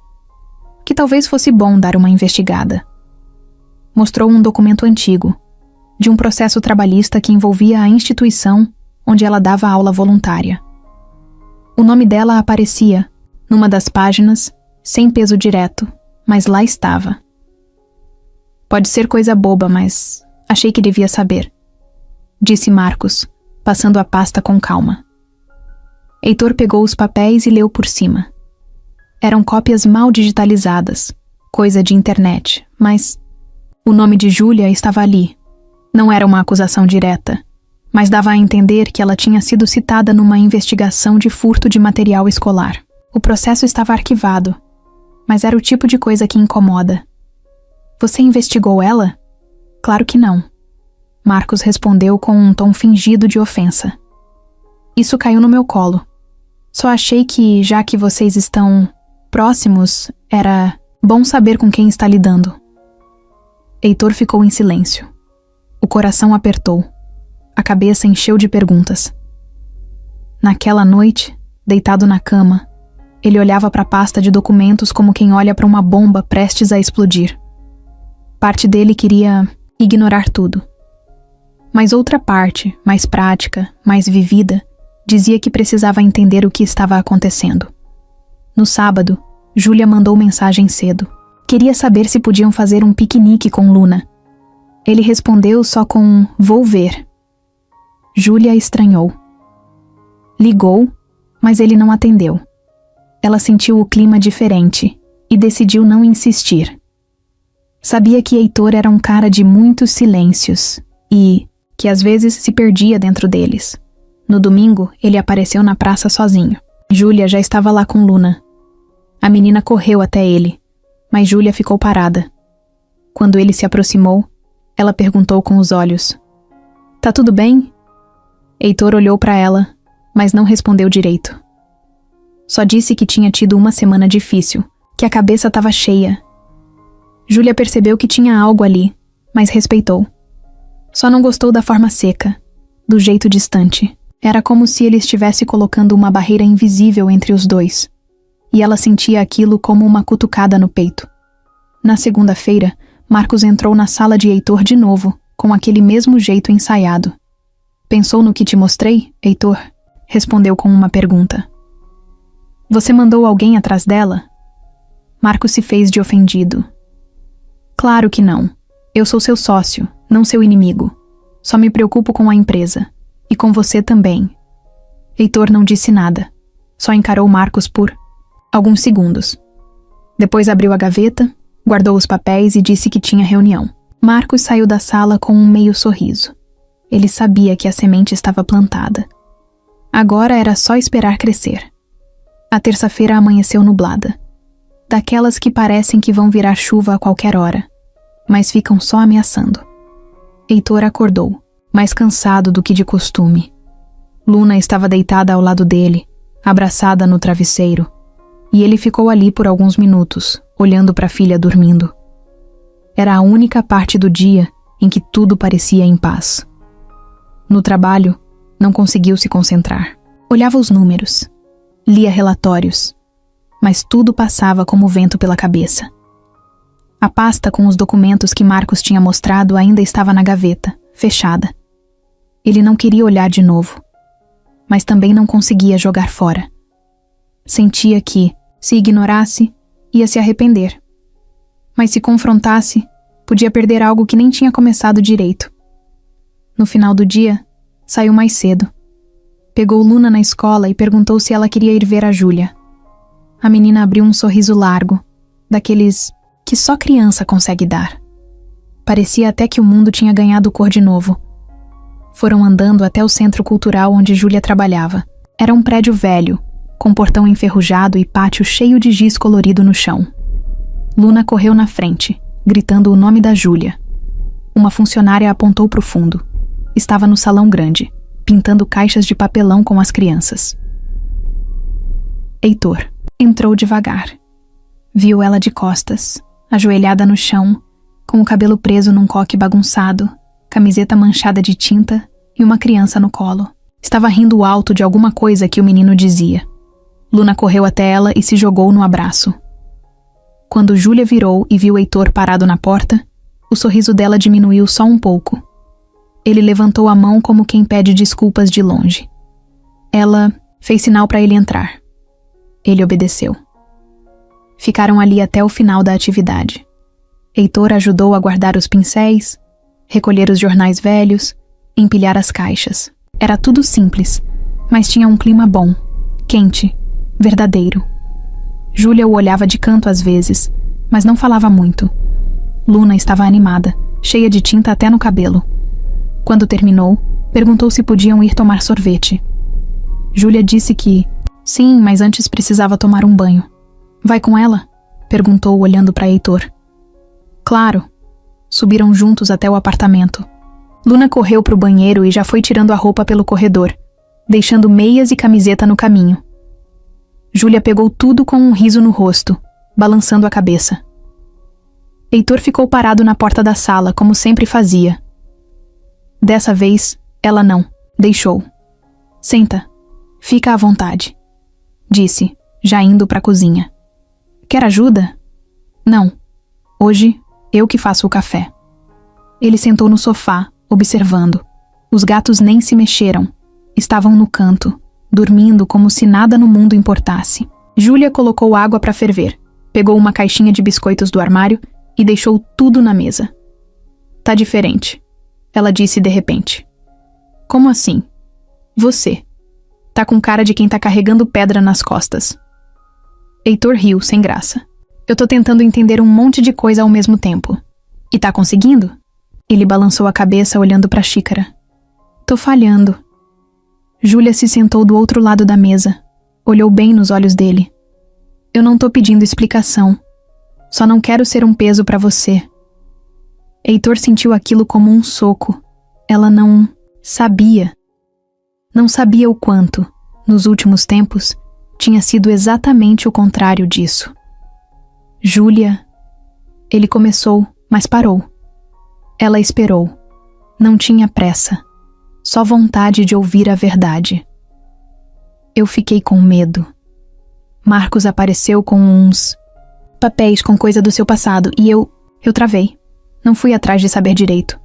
que talvez fosse bom dar uma investigada. Mostrou um documento antigo, de um processo trabalhista que envolvia a instituição onde ela dava aula voluntária. O nome dela aparecia, numa das páginas, sem peso direto, mas lá estava. Pode ser coisa boba, mas achei que devia saber, disse Marcos, passando a pasta com calma. Heitor pegou os papéis e leu por cima. Eram cópias mal digitalizadas, coisa de internet, mas o nome de Júlia estava ali. Não era uma acusação direta, mas dava a entender que ela tinha sido citada numa investigação de furto de material escolar. O processo estava arquivado, mas era o tipo de coisa que incomoda. Você investigou ela? Claro que não. Marcos respondeu com um tom fingido de ofensa. Isso caiu no meu colo. Só achei que, já que vocês estão próximos, era bom saber com quem está lidando. Heitor ficou em silêncio. O coração apertou. A cabeça encheu de perguntas. Naquela noite, deitado na cama, ele olhava para a pasta de documentos como quem olha para uma bomba prestes a explodir. Parte dele queria ignorar tudo. Mas outra parte, mais prática, mais vivida, dizia que precisava entender o que estava acontecendo. No sábado, Júlia mandou mensagem cedo. Queria saber se podiam fazer um piquenique com Luna. Ele respondeu só com "vou ver". Júlia estranhou. Ligou, mas ele não atendeu. Ela sentiu o clima diferente e decidiu não insistir. Sabia que Heitor era um cara de muitos silêncios e que às vezes se perdia dentro deles. No domingo, ele apareceu na praça sozinho. Júlia já estava lá com Luna. A menina correu até ele. mas Júlia ficou parada. Quando ele se aproximou, ela perguntou com os olhos: "Tá tudo bem?" Heitor olhou para ela, mas não respondeu direito. Só disse que tinha tido uma semana difícil, que a cabeça estava cheia. Júlia percebeu que tinha algo ali, mas respeitou. Só não gostou da forma seca, do jeito distante. Era como se ele estivesse colocando uma barreira invisível entre os dois. E ela sentia aquilo como uma cutucada no peito. Na segunda-feira, Marcos entrou na sala de Heitor de novo, com aquele mesmo jeito ensaiado. "Pensou no que te mostrei, Heitor?" Respondeu com uma pergunta. "Você mandou alguém atrás dela?" Marcos se fez de ofendido. "Claro que não. Eu sou seu sócio, não seu inimigo. Só me preocupo com a empresa. E com você também." Heitor não disse nada. Só encarou Marcos por alguns segundos. Depois abriu a gaveta, guardou os papéis e disse que tinha reunião. Marcos saiu da sala com um meio sorriso. Ele sabia que a semente estava plantada. Agora era só esperar crescer. A terça-feira amanheceu nublada. Daquelas que parecem que vão virar chuva a qualquer hora, mas ficam só ameaçando. Heitor acordou, mais cansado do que de costume. Luna estava deitada ao lado dele, abraçada no travesseiro, e ele ficou ali por alguns minutos, olhando para a filha dormindo. Era a única parte do dia em que tudo parecia em paz. No trabalho, não conseguiu se concentrar. Olhava os números, lia relatórios, mas tudo passava como vento pela cabeça. A pasta com os documentos que Marcos tinha mostrado ainda estava na gaveta, fechada. Ele não queria olhar de novo, mas também não conseguia jogar fora. Sentia que, se ignorasse, ia se arrepender. Mas se confrontasse, podia perder algo que nem tinha começado direito. No final do dia, saiu mais cedo. Pegou Luna na escola e perguntou se ela queria ir ver a Júlia. A menina abriu um sorriso largo, daqueles que só criança consegue dar. Parecia até que o mundo tinha ganhado cor de novo. Foram andando até o centro cultural onde Júlia trabalhava. Era um prédio velho, com portão enferrujado e pátio cheio de giz colorido no chão. Luna correu na frente, gritando o nome da Júlia. Uma funcionária apontou para o fundo. Estava no salão grande, pintando caixas de papelão com as crianças. Heitor entrou devagar. Viu ela de costas, ajoelhada no chão, com o cabelo preso num coque bagunçado, camiseta manchada de tinta e uma criança no colo. Estava rindo alto de alguma coisa que o menino dizia. Luna correu até ela e se jogou no abraço. Quando Júlia virou e viu Heitor parado na porta, o sorriso dela diminuiu só um pouco. Ele levantou a mão como quem pede desculpas de longe. Ela fez sinal para ele entrar. Ele obedeceu. Ficaram ali até o final da atividade. Heitor ajudou a guardar os pincéis, recolher os jornais velhos, empilhar as caixas. Era tudo simples, mas tinha um clima bom, quente, verdadeiro. Júlia o olhava de canto às vezes, mas não falava muito. Luna estava animada, cheia de tinta até no cabelo. Quando terminou, perguntou se podiam ir tomar sorvete. Júlia disse que sim, mas antes precisava tomar um banho. Vai com ela? Perguntou olhando para Heitor. Claro. Subiram juntos até o apartamento. Luna correu para o banheiro e já foi tirando a roupa pelo corredor, deixando meias e camiseta no caminho. Júlia pegou tudo com um riso no rosto, balançando a cabeça. Heitor ficou parado na porta da sala, como sempre fazia. Dessa vez, ela não, deixou. Senta, fica à vontade, disse, já indo para a cozinha. Quer ajuda? Não, hoje eu que faço o café. Ele sentou no sofá, observando. Os gatos nem se mexeram, estavam no canto, dormindo como se nada no mundo importasse. Júlia colocou água para ferver, pegou uma caixinha de biscoitos do armário e deixou tudo na mesa. Tá diferente, ela disse de repente. Como assim? Você. Tá com cara de quem tá carregando pedra nas costas. Heitor riu, sem graça. Eu tô tentando entender um monte de coisa ao mesmo tempo. E tá conseguindo? Ele balançou a cabeça olhando pra xícara. Tô falhando. Júlia se sentou do outro lado da mesa. Olhou bem nos olhos dele. Eu não tô pedindo explicação. Só não quero ser um peso para você. Heitor sentiu aquilo como um soco. Ela não sabia. Não sabia o quanto, nos últimos tempos, tinha sido exatamente o contrário disso. Júlia... Ele começou, mas parou. Ela esperou. Não tinha pressa. Só vontade de ouvir a verdade. Eu fiquei com medo. Marcos apareceu com uns papéis com coisa do seu passado e eu travei. Não fui atrás de saber direito.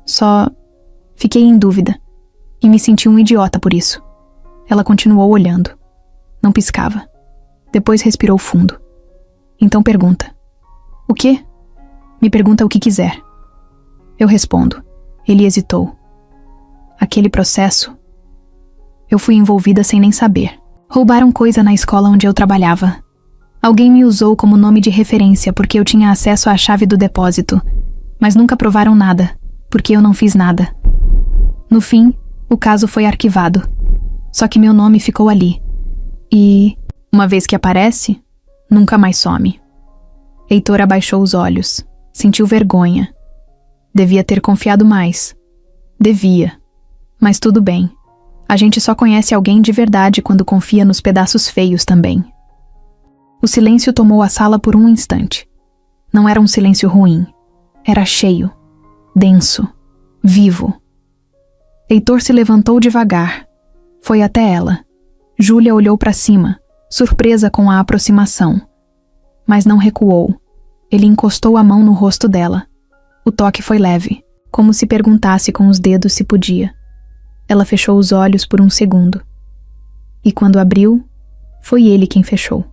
Só fiquei em dúvida. E me senti um idiota por isso. Ela continuou olhando. Não piscava. Depois respirou fundo. Então pergunta. O quê? Me pergunta o que quiser. Eu respondo. Ele hesitou. Aquele processo... Eu fui envolvida sem nem saber. Roubaram coisa na escola onde eu trabalhava. Alguém me usou como nome de referência porque eu tinha acesso à chave do depósito. Mas nunca provaram nada, porque eu não fiz nada. No fim, o caso foi arquivado. Só que meu nome ficou ali. E, uma vez que aparece, nunca mais some. Heitor abaixou os olhos. Sentiu vergonha. Devia ter confiado mais. Devia. Mas tudo bem. A gente só conhece alguém de verdade quando confia nos pedaços feios também. O silêncio tomou a sala por um instante. Não era um silêncio ruim. Era cheio. Denso. Vivo. Heitor se levantou devagar. Foi até ela. Júlia olhou para cima, surpresa com a aproximação. Mas não recuou. Ele encostou a mão no rosto dela. O toque foi leve, como se perguntasse com os dedos se podia. Ela fechou os olhos por um segundo. E quando abriu, foi ele quem fechou.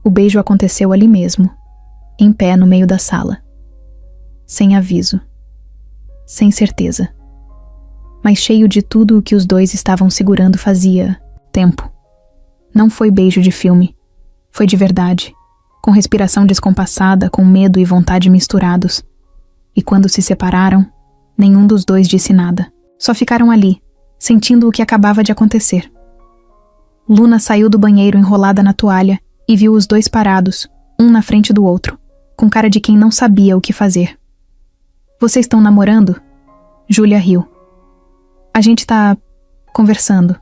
O beijo aconteceu ali mesmo, em pé no meio da sala. Sem aviso. Sem certeza. Mas cheio de tudo o que os dois estavam segurando fazia tempo. Não foi beijo de filme. Foi de verdade. Com respiração descompassada, com medo e vontade misturados. E quando se separaram, nenhum dos dois disse nada. Só ficaram ali, sentindo o que acabava de acontecer. Luna saiu do banheiro enrolada na toalha e viu os dois parados, um na frente do outro, com cara de quem não sabia o que fazer. Vocês estão namorando? Júlia riu. A gente tá conversando.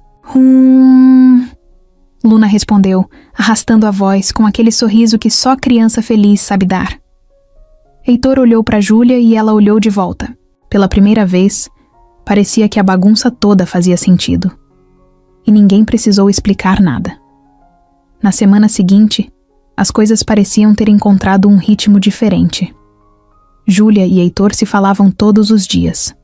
Luna respondeu, arrastando a voz com aquele sorriso que só criança feliz sabe dar. Heitor olhou para Júlia e ela olhou de volta. Pela primeira vez, parecia que a bagunça toda fazia sentido. E ninguém precisou explicar nada. Na semana seguinte, as coisas pareciam ter encontrado um ritmo diferente. Júlia e Heitor se falavam todos os dias.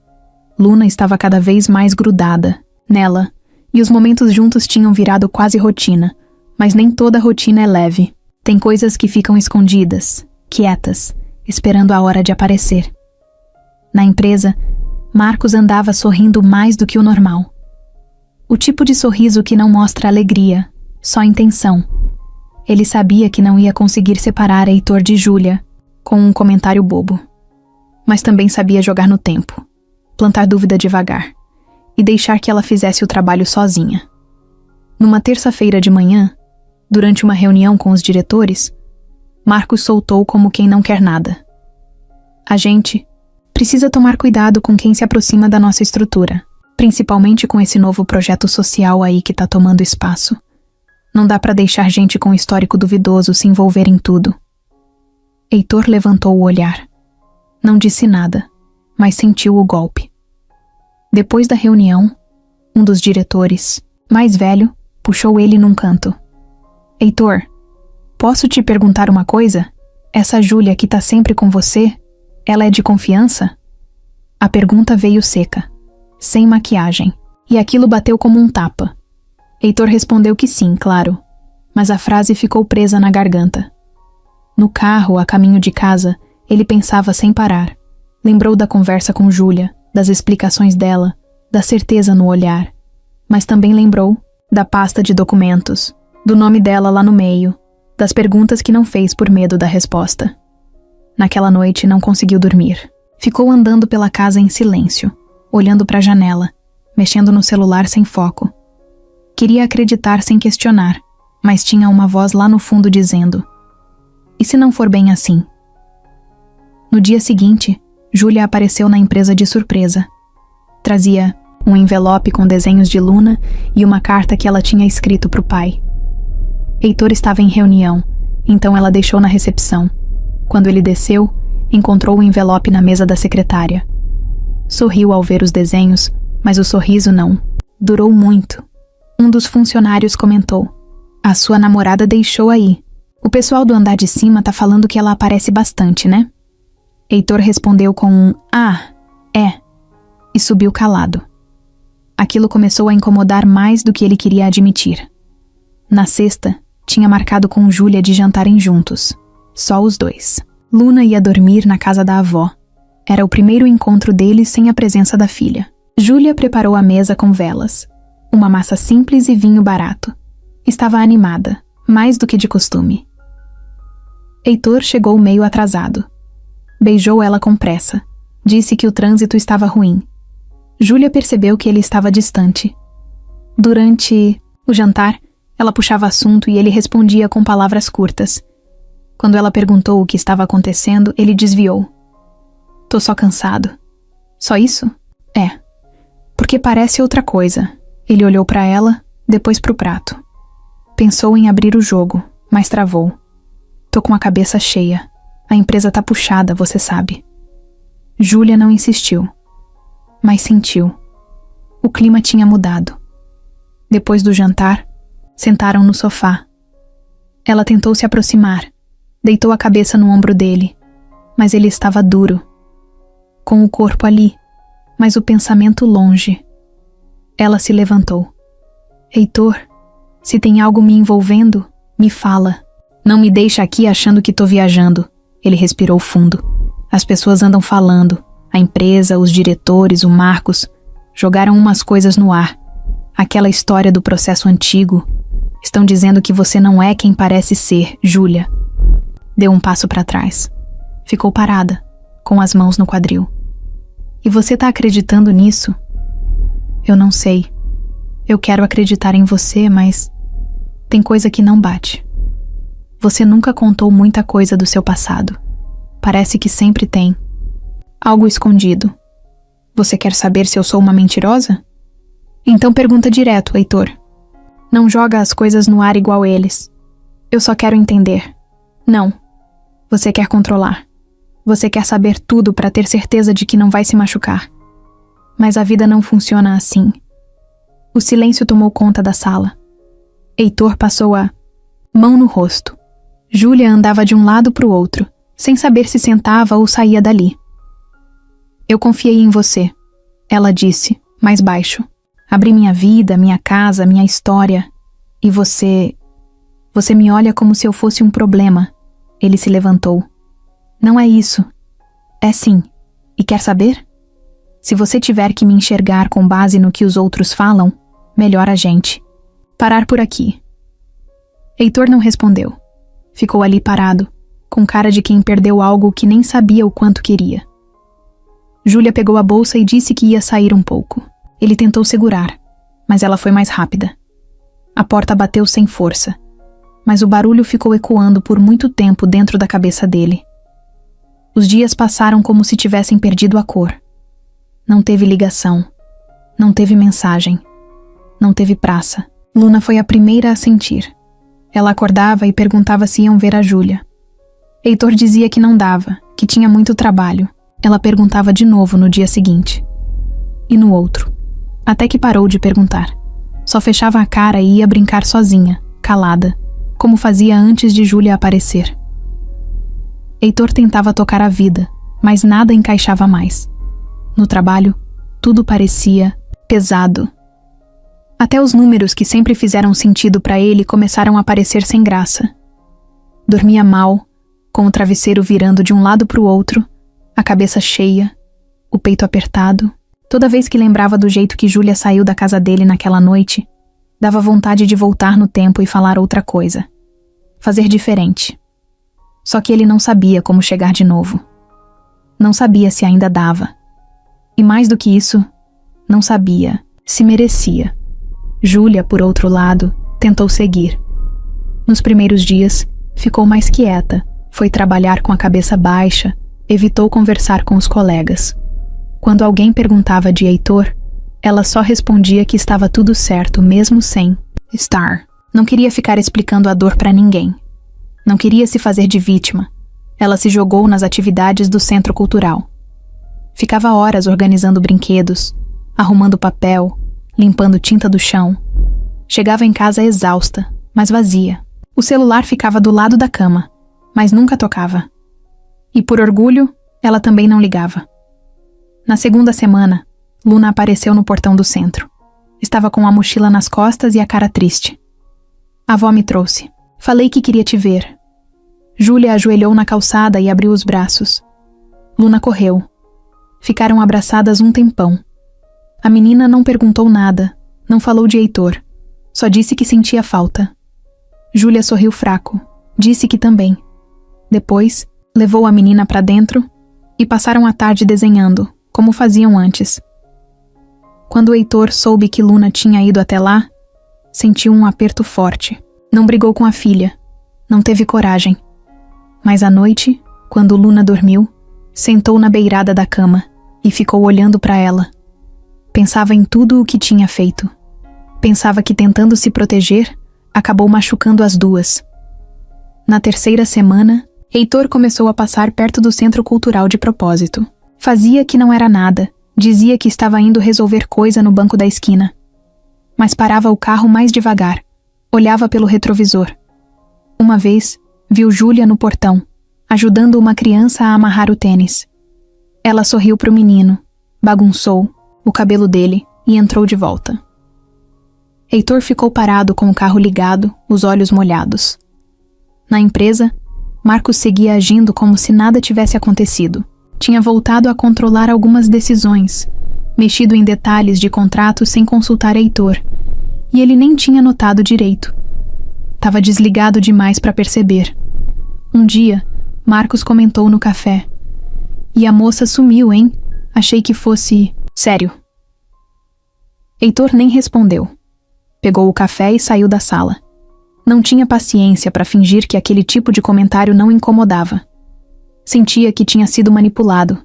Luna estava cada vez mais grudada nela, e os momentos juntos tinham virado quase rotina, mas nem toda rotina é leve. Tem coisas que ficam escondidas, quietas, esperando a hora de aparecer. Na empresa, Marcos andava sorrindo mais do que o normal. O tipo de sorriso que não mostra alegria, só intenção. Ele sabia que não ia conseguir separar Heitor de Júlia com um comentário bobo. Mas também sabia jogar no tempo, plantar dúvida devagar e deixar que ela fizesse o trabalho sozinha. Numa terça-feira de manhã, durante uma reunião com os diretores, Marcos soltou como quem não quer nada. A gente precisa tomar cuidado com quem se aproxima da nossa estrutura, principalmente com esse novo projeto social aí que tá tomando espaço. Não dá pra deixar gente com histórico duvidoso se envolver em tudo. Heitor levantou o olhar. Não disse nada, mas sentiu o golpe. Depois da reunião, um dos diretores, mais velho, puxou ele num canto. Heitor, posso te perguntar uma coisa? Essa Júlia que tá sempre com você, ela é de confiança? A pergunta veio seca, sem maquiagem, e aquilo bateu como um tapa. Heitor respondeu que sim, claro, mas a frase ficou presa na garganta. No carro, a caminho de casa, ele pensava sem parar. Lembrou da conversa com Júlia, das explicações dela, da certeza no olhar. Mas também lembrou da pasta de documentos, do nome dela lá no meio, das perguntas que não fez por medo da resposta. Naquela noite não conseguiu dormir. Ficou andando pela casa em silêncio, olhando para a janela, mexendo no celular sem foco. Queria acreditar sem questionar, mas tinha uma voz lá no fundo dizendo: E se não for bem assim? No dia seguinte, Júlia apareceu na empresa de surpresa. Trazia um envelope com desenhos de Luna e uma carta que ela tinha escrito para o pai. Heitor estava em reunião, então ela deixou na recepção. Quando ele desceu, encontrou o envelope na mesa da secretária. Sorriu ao ver os desenhos, mas o sorriso não durou muito. Um dos funcionários comentou: "A sua namorada deixou aí. O pessoal do andar de cima tá falando que ela aparece bastante, né?" Heitor respondeu com um "Ah, é", e subiu calado. Aquilo começou a incomodar mais do que ele queria admitir. Na sexta, tinha marcado com Júlia de jantarem juntos. Só os dois. Luna ia dormir na casa da avó. Era o primeiro encontro deles sem a presença da filha. Júlia preparou a mesa com velas, uma massa simples e vinho barato. Estava animada, mais do que de costume. Heitor chegou meio atrasado. Beijou ela com pressa. Disse que o trânsito estava ruim. Júlia percebeu que ele estava distante. Durante o jantar, ela puxava assunto e ele respondia com palavras curtas. Quando ela perguntou o que estava acontecendo, ele desviou. "Tô só cansado." "Só isso?" "É. Porque parece outra coisa." Ele olhou para ela, depois para o prato. Pensou em abrir o jogo, mas travou. "Tô com a cabeça cheia. A empresa tá puxada, você sabe." Júlia não insistiu, mas sentiu. O clima tinha mudado. Depois do jantar, sentaram no sofá. Ela tentou se aproximar, deitou a cabeça no ombro dele, mas ele estava duro, com o corpo ali, mas o pensamento longe. Ela se levantou. "Heitor, se tem algo me envolvendo, me fala. Não me deixa aqui achando que tô viajando." Ele respirou fundo. "As pessoas andam falando. A empresa, os diretores, o Marcos, jogaram umas coisas no ar. Aquela história do processo antigo. Estão dizendo que você não é quem parece ser, Júlia." Deu um passo para trás. Ficou parada, com as mãos no quadril. "E você tá acreditando nisso?" "Eu não sei. Eu quero acreditar em você, mas tem coisa que não bate. Você nunca contou muita coisa do seu passado. Parece que sempre tem algo escondido. Você quer saber se eu sou uma mentirosa? Então pergunta direto, Heitor. Não joga as coisas no ar igual eles. Eu só quero entender." "Não. Você quer controlar. Você quer saber tudo para ter certeza de que não vai se machucar. Mas a vida não funciona assim." O silêncio tomou conta da sala. Heitor passou a mão no rosto. Júlia andava de um lado para o outro, sem saber se sentava ou saía dali. "Eu confiei em você," ela disse, mais baixo. "Abri minha vida, minha casa, minha história. E você me olha como se eu fosse um problema." Ele se levantou. "Não é isso. É sim. E quer saber? Se você tiver que me enxergar com base no que os outros falam, melhor a gente parar por aqui." Heitor não respondeu. Ficou ali parado, com cara de quem perdeu algo que nem sabia o quanto queria. Júlia pegou a bolsa e disse que ia sair um pouco. Ele tentou segurar, mas ela foi mais rápida. A porta bateu sem força, mas o barulho ficou ecoando por muito tempo dentro da cabeça dele. Os dias passaram como se tivessem perdido a cor. Não teve ligação, não teve mensagem, não teve praça. Luna foi a primeira a sentir. Ela acordava e perguntava se iam ver a Júlia. Heitor dizia que não dava, que tinha muito trabalho. Ela perguntava de novo no dia seguinte. E no outro. Até que parou de perguntar. Só fechava a cara e ia brincar sozinha, calada, como fazia antes de Júlia aparecer. Heitor tentava tocar a vida, mas nada encaixava mais. No trabalho, tudo parecia pesado. Até os números que sempre fizeram sentido para ele começaram a parecer sem graça. Dormia mal, com o travesseiro virando de um lado para o outro, a cabeça cheia, o peito apertado. Toda vez que lembrava do jeito que Júlia saiu da casa dele naquela noite, dava vontade de voltar no tempo e falar outra coisa. Fazer diferente. Só que ele não sabia como chegar de novo. Não sabia se ainda dava. E mais do que isso, não sabia se merecia. Júlia, por outro lado, tentou seguir. Nos primeiros dias, ficou mais quieta, Foi trabalhar com a cabeça baixa, evitou conversar com os colegas. Quando alguém perguntava de Heitor, ela só respondia que estava tudo certo, mesmo sem estar. Não queria ficar explicando a dor para ninguém. Não queria se fazer de vítima. Ela se jogou nas atividades do centro cultural. Ficava horas organizando brinquedos, arrumando papel, limpando tinta do chão. Chegava em casa exausta, mas vazia. O celular ficava do lado da cama, mas nunca tocava. E por orgulho, ela também não ligava. Na segunda semana, Luna apareceu no portão do centro. Estava com a mochila nas costas e a cara triste. A avó me trouxe. Falei que queria te ver. Júlia ajoelhou na calçada e abriu os braços. Luna correu. Ficaram abraçadas um tempão. A menina não perguntou nada, não falou de Heitor. Só disse que sentia falta. Júlia sorriu fraco. Disse que também. Depois, levou a menina para dentro e passaram a tarde desenhando, como faziam antes. Quando Heitor soube que Luna tinha ido até lá, sentiu um aperto forte. Não brigou com a filha. Não teve coragem. Mas à noite, quando Luna dormiu, sentou na beirada da cama e ficou olhando para ela. Pensava em tudo o que tinha feito. Pensava que tentando se proteger, acabou machucando as duas. Na terceira semana, Heitor começou a passar perto do centro cultural de propósito. Fazia que não era nada, dizia que estava indo resolver coisa no banco da esquina. Mas parava o carro mais devagar, olhava pelo retrovisor. Uma vez, viu Júlia no portão, ajudando uma criança a amarrar o tênis. Ela sorriu para o menino, bagunçou o cabelo dele e entrou de volta. Heitor ficou parado com o carro ligado, os olhos molhados. Na empresa, Marcos seguia agindo como se nada tivesse acontecido. Tinha voltado a controlar algumas decisões, mexido em detalhes de contratos sem consultar Heitor, e ele nem tinha notado direito. Tava desligado demais para perceber. Um dia, Marcos comentou no café. E a moça sumiu, hein? Achei que fosse... sério. Heitor nem respondeu. Pegou o café e saiu da sala. Não tinha paciência para fingir que aquele tipo de comentário não incomodava. Sentia que tinha sido manipulado,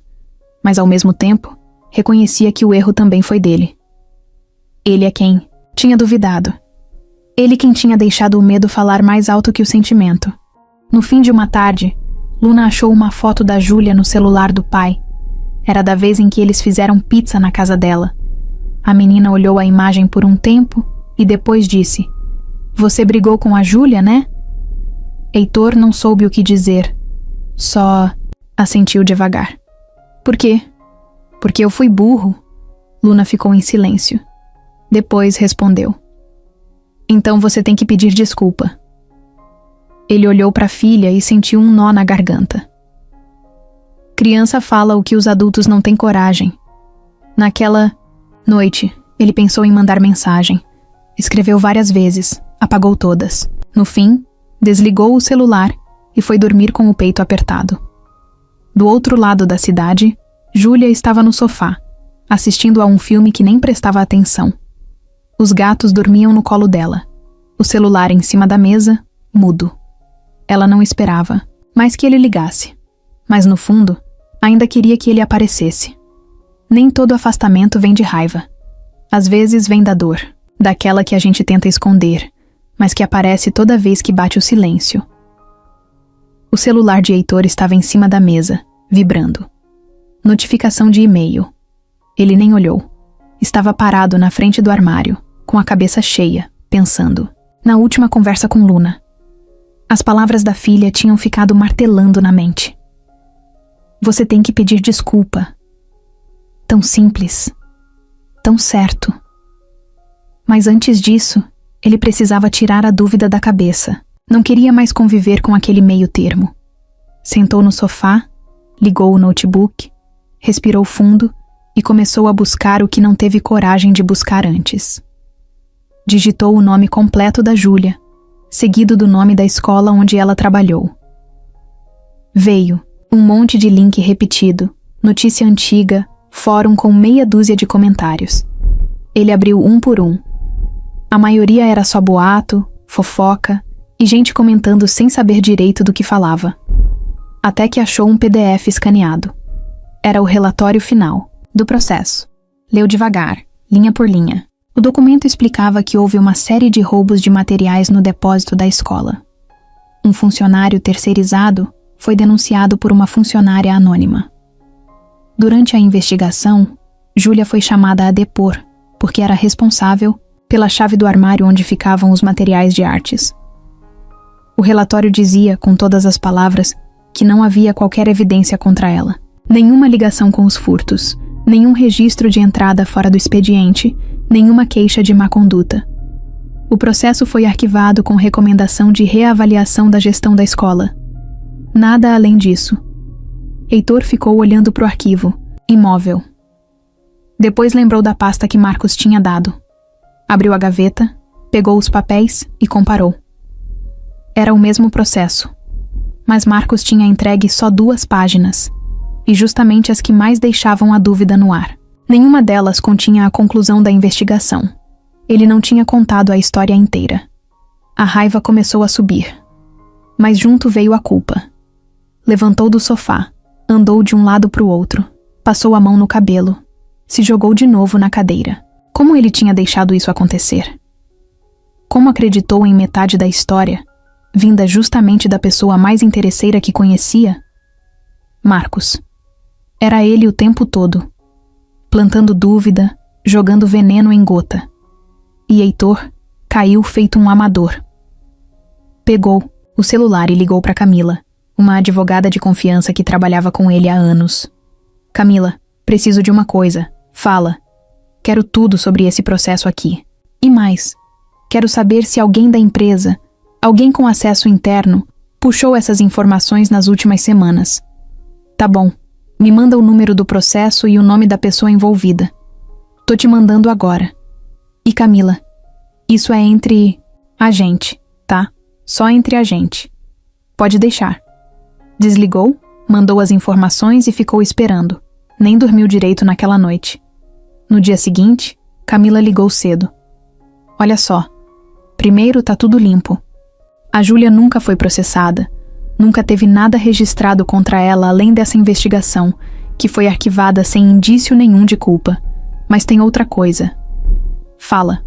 mas ao mesmo tempo, reconhecia que o erro também foi dele. Ele é quem tinha duvidado. Ele quem tinha deixado o medo falar mais alto que o sentimento. No fim de uma tarde, Luna achou uma foto da Júlia no celular do pai. Era da vez em que eles fizeram pizza na casa dela. A menina olhou a imagem por um tempo e depois disse: "Você brigou com a Júlia, né?" Heitor não soube o que dizer. Só assentiu devagar. "Por quê?" "Porque eu fui burro." Luna ficou em silêncio. Depois respondeu: "Então você tem que pedir desculpa." Ele olhou para a filha e sentiu um nó na garganta. Criança fala o que os adultos não têm coragem. Naquela noite, ele pensou em mandar mensagem. Escreveu várias vezes, apagou todas. No fim, desligou o celular e foi dormir com o peito apertado. Do outro lado da cidade, Júlia estava no sofá, assistindo a um filme que nem prestava atenção. Os gatos dormiam no colo dela. O celular em cima da mesa, mudo. Ela não esperava, mais que ele ligasse. Mas no fundo, ainda queria que ele aparecesse. Nem todo afastamento vem de raiva. Às vezes vem da dor, daquela que a gente tenta esconder, mas que aparece toda vez que bate o silêncio. O celular de Heitor estava em cima da mesa, vibrando. Notificação de e-mail. Ele nem olhou. Estava parado na frente do armário, com a cabeça cheia, pensando. Na última conversa com Luna. As palavras da filha tinham ficado martelando na mente. Você tem que pedir desculpa. Tão simples. Tão certo. Mas antes disso, ele precisava tirar a dúvida da cabeça. Não queria mais conviver com aquele meio termo. Sentou no sofá, ligou o notebook, respirou fundo e começou a buscar o que não teve coragem de buscar antes. Digitou o nome completo da Júlia, seguido do nome da escola onde ela trabalhou. Veio um monte de link repetido, notícia antiga, fórum com meia dúzia de comentários. Ele abriu um por um. A maioria era só boato, fofoca e gente comentando sem saber direito do que falava. até que achou um PDF escaneado. Era o relatório final do processo. Leu devagar, linha por linha. O documento explicava que houve uma série de roubos de materiais no depósito da escola. Um funcionário terceirizado foi denunciado por uma funcionária anônima. Durante a investigação, Júlia foi chamada a depor, porque era responsável pela chave do armário onde ficavam os materiais de artes. O relatório dizia, com todas as palavras, que não havia qualquer evidência contra ela. Nenhuma ligação com os furtos, nenhum registro de entrada fora do expediente, nenhuma queixa de má conduta. O processo foi arquivado com recomendação de reavaliação da gestão da escola. Nada além disso. Heitor ficou olhando para o arquivo, imóvel. Depois lembrou da pasta que Marcos tinha dado. Abriu a gaveta, pegou os papéis e comparou. Era o mesmo processo, mas Marcos tinha entregue só 2 páginas, e justamente as que mais deixavam a dúvida no ar. Nenhuma delas continha a conclusão da investigação. Ele não tinha contado a história inteira. A raiva começou a subir. Mas junto veio a culpa. Levantou do sofá, andou de um lado para o outro, passou a mão no cabelo, se jogou de novo na cadeira. Como ele tinha deixado isso acontecer? Como acreditou em metade da história, vinda justamente da pessoa mais interesseira que conhecia? Marcos. Era ele o tempo todo, plantando dúvida, jogando veneno em gota. E Heitor caiu feito um amador. Pegou o celular e ligou para Camila, uma advogada de confiança que trabalhava com ele há anos. Camila, preciso de uma coisa. Fala. Quero tudo sobre esse processo aqui. E mais, quero saber se alguém da empresa, alguém com acesso interno, puxou essas informações nas últimas semanas. Tá bom. Me manda o número do processo e o nome da pessoa envolvida. Tô te mandando agora. E Camila, isso é entre a gente, tá? Só entre a gente. Pode deixar. Desligou, mandou as informações e ficou esperando. Nem dormiu direito naquela noite. No dia seguinte, Camila ligou cedo. Olha só. Primeiro, tá tudo limpo. A Júlia nunca foi processada. Nunca teve nada registrado contra ela além dessa investigação, que foi arquivada sem indício nenhum de culpa. Mas tem outra coisa. Fala.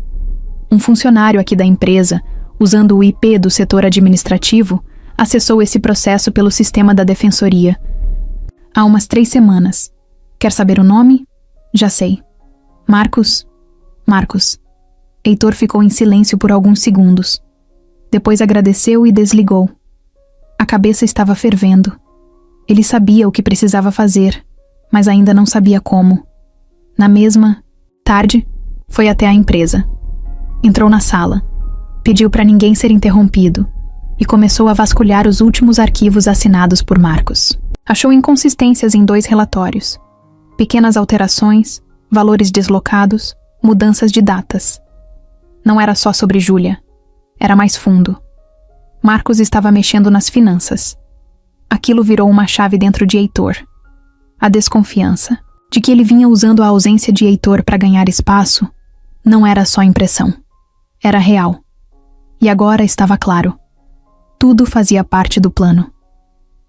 Um funcionário aqui da empresa, usando o IP do setor administrativo, acessou esse processo pelo sistema da defensoria. Há umas 3 semanas. Quer saber o nome? Já sei. Marcos. Heitor ficou em silêncio por alguns segundos. Depois agradeceu e desligou. A cabeça estava fervendo. Ele sabia o que precisava fazer, mas ainda não sabia como. Na mesma tarde, foi até a empresa. Entrou na sala, pediu para ninguém ser interrompido e começou a vasculhar os últimos arquivos assinados por Marcos. Achou inconsistências em 2 relatórios. Pequenas alterações, valores deslocados, mudanças de datas. Não era só sobre Júlia. Era mais fundo. Marcos estava mexendo nas finanças. Aquilo virou uma chave dentro de Heitor. A desconfiança de que ele vinha usando a ausência de Heitor para ganhar espaço não era só impressão. Era real. E agora estava claro. Tudo fazia parte do plano.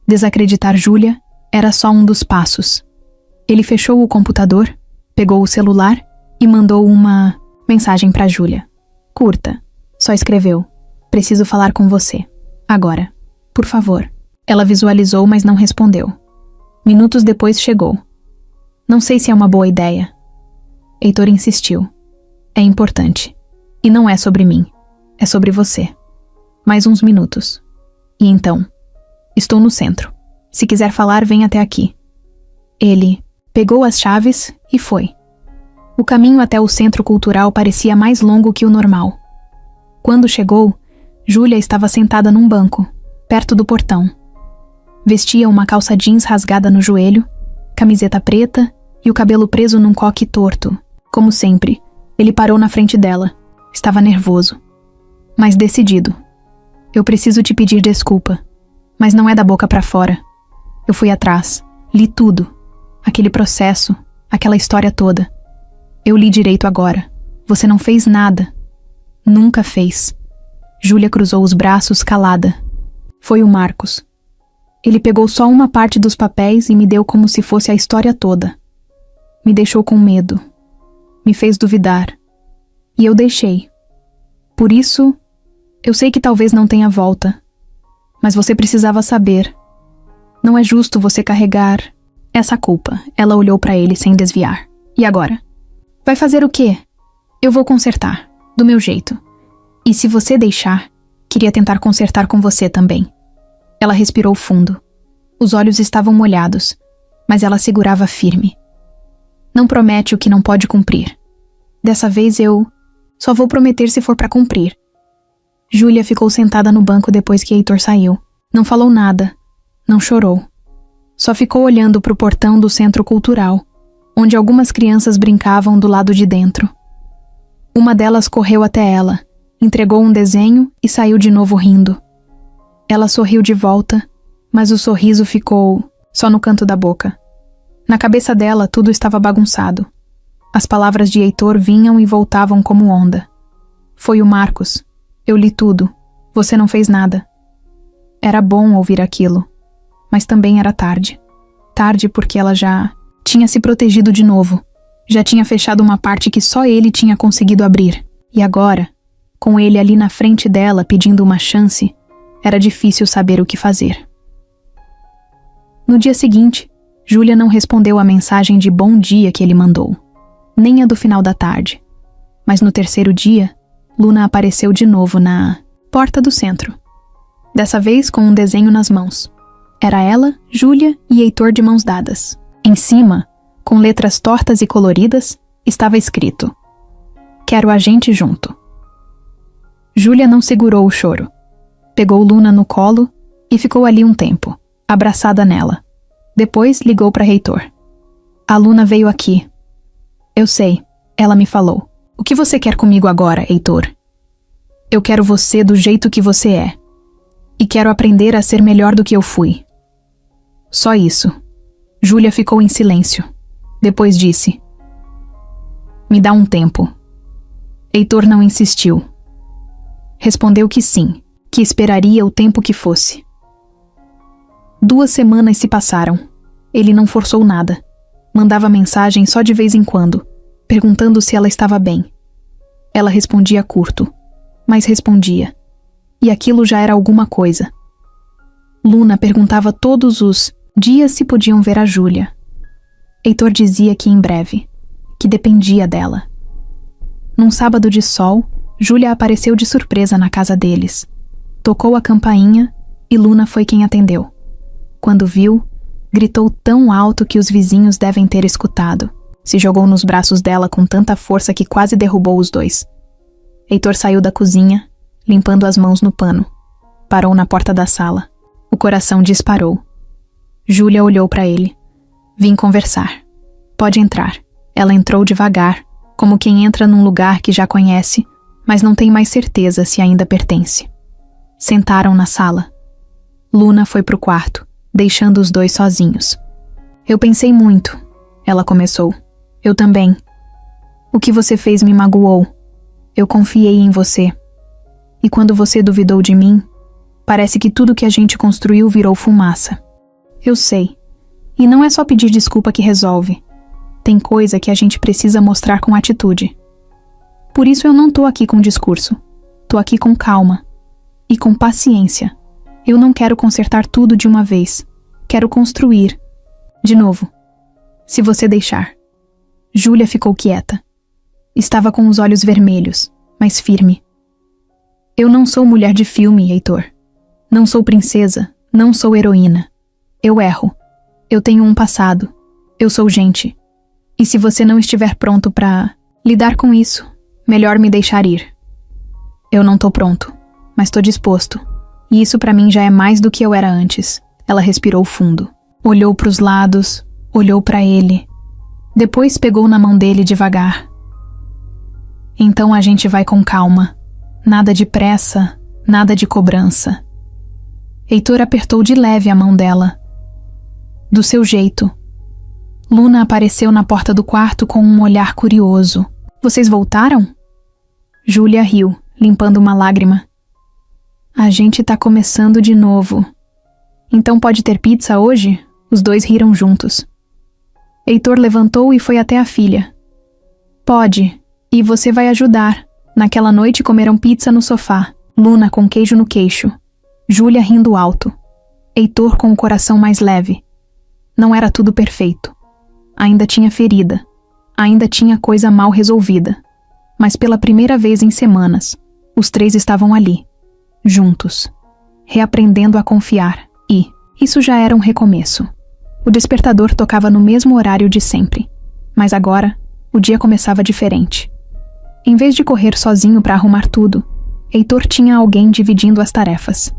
Desacreditar Júlia era só um dos passos. Ele fechou o computador, pegou o celular e mandou uma mensagem para Júlia. Curta. Só escreveu: preciso falar com você. Agora. Por favor. Ela visualizou, mas não respondeu. Minutos depois chegou. Não sei se é uma boa ideia. Heitor insistiu. É importante. E não é sobre mim. É sobre você. Mais uns minutos. E então? Estou no centro. Se quiser falar, vem até aqui. Ele pegou as chaves e foi. O caminho até o centro cultural parecia mais longo que o normal. Quando chegou, Júlia estava sentada num banco, perto do portão. Vestia uma calça jeans rasgada no joelho, camiseta preta e o cabelo preso num coque torto. Como sempre, ele parou na frente dela. Estava nervoso, mas decidido. Eu preciso te pedir desculpa, mas não é da boca pra fora. Eu fui atrás, li tudo. Aquele processo, aquela história toda. Eu li direito agora. Você não fez nada. Nunca fez. Júlia cruzou os braços calada. Foi o Marcos. Ele pegou só uma parte dos papéis e me deu como se fosse a história toda. Me deixou com medo. Me fez duvidar. E eu deixei. Por isso, eu sei que talvez não tenha volta. Mas você precisava saber. Não é justo você carregar essa culpa. Ela olhou para ele sem desviar. E agora? Vai fazer o quê? Eu vou consertar, do meu jeito. E se você deixar, queria tentar consertar com você também. Ela respirou fundo. Os olhos estavam molhados, mas ela segurava firme. Não promete o que não pode cumprir. Dessa vez eu só vou prometer se for para cumprir. Júlia ficou sentada no banco depois que Heitor saiu. Não falou nada. Não chorou. Só ficou olhando para o portão do centro cultural, onde algumas crianças brincavam do lado de dentro. Uma delas correu até ela, entregou um desenho e saiu de novo rindo. Ela sorriu de volta, mas o sorriso ficou só no canto da boca. Na cabeça dela tudo estava bagunçado. As palavras de Heitor vinham e voltavam como onda. Foi o Marcos. Eu li tudo. Você não fez nada. Era bom ouvir aquilo, mas também era tarde. Tarde porque ela já tinha se protegido de novo. Já tinha fechado uma parte que só ele tinha conseguido abrir. E agora, com ele ali na frente dela pedindo uma chance, era difícil saber o que fazer. No dia seguinte, Júlia não respondeu a mensagem de bom dia que ele mandou, nem a do final da tarde. Mas no terceiro dia, Luna apareceu de novo na porta do centro. Dessa vez com um desenho nas mãos. Era ela, Júlia e Heitor de mãos dadas. Em cima, com letras tortas e coloridas, estava escrito: "Quero a gente junto." Júlia não segurou o choro. Pegou Luna no colo e ficou ali um tempo, abraçada nela. Depois ligou para Heitor. "A Luna veio aqui." "Eu sei," ela me falou. "O que você quer comigo agora, Heitor?" "Eu quero você do jeito que você é. E quero aprender a ser melhor do que eu fui." Só isso. Júlia ficou em silêncio. Depois disse: "Me dá um tempo." Heitor não insistiu. Respondeu que sim, que esperaria o tempo que fosse. 2 semanas se passaram. Ele não forçou nada. Mandava mensagem só de vez em quando, perguntando se ela estava bem. Ela respondia curto, mas respondia. E aquilo já era alguma coisa. Luna perguntava todos os dias se podiam ver a Júlia. Heitor dizia que em breve, que dependia dela. Num sábado de sol, Júlia apareceu de surpresa na casa deles. Tocou a campainha e Luna foi quem atendeu. Quando viu, gritou tão alto que os vizinhos devem ter escutado. Se jogou nos braços dela com tanta força que quase derrubou os dois. Heitor saiu da cozinha, limpando as mãos no pano. Parou na porta da sala. O coração disparou. Júlia olhou para ele. "Vim conversar." "Pode entrar." Ela entrou devagar, como quem entra num lugar que já conhece, mas não tem mais certeza se ainda pertence. Sentaram na sala. Luna foi pro quarto, deixando os dois sozinhos. "Eu pensei muito," ela começou. "Eu também. O que você fez me magoou. Eu confiei em você. E quando você duvidou de mim, parece que tudo que a gente construiu virou fumaça. Eu sei. E não é só pedir desculpa que resolve. Tem coisa que a gente precisa mostrar com atitude. Por isso eu não tô aqui com discurso. Tô aqui com calma. E com paciência. Eu não quero consertar tudo de uma vez. Quero construir. De novo. Se você deixar." Júlia ficou quieta. Estava com os olhos vermelhos, mas firme. "Eu não sou mulher de filme, Heitor. Não sou princesa, não sou heroína. Eu erro. Eu tenho um passado. Eu sou gente. E se você não estiver pronto para lidar com isso, melhor me deixar ir." "Eu não tô pronto, mas tô disposto. E isso pra mim já é mais do que eu era antes." Ela respirou fundo. Olhou pros lados, olhou pra ele. Depois pegou na mão dele devagar. "Então a gente vai com calma. Nada de pressa, nada de cobrança." Heitor apertou de leve a mão dela. "Do seu jeito." Luna apareceu na porta do quarto com um olhar curioso. "Vocês voltaram?" Júlia riu, limpando uma lágrima. "A gente tá começando de novo. Então pode ter pizza hoje? Os dois riram juntos. Heitor levantou e foi até a filha. Pode, e você vai ajudar. Naquela noite comeram pizza no sofá, Luna com queijo no queixo, Júlia rindo alto, Heitor com o coração mais leve. Não era tudo perfeito. Ainda tinha ferida, ainda tinha coisa mal resolvida. Mas pela primeira vez em semanas, os três estavam ali, juntos, reaprendendo a confiar, e isso já era um recomeço. O despertador tocava no mesmo horário de sempre, mas agora o dia começava diferente. Em vez de correr sozinho para arrumar tudo, Heitor tinha alguém dividindo as tarefas.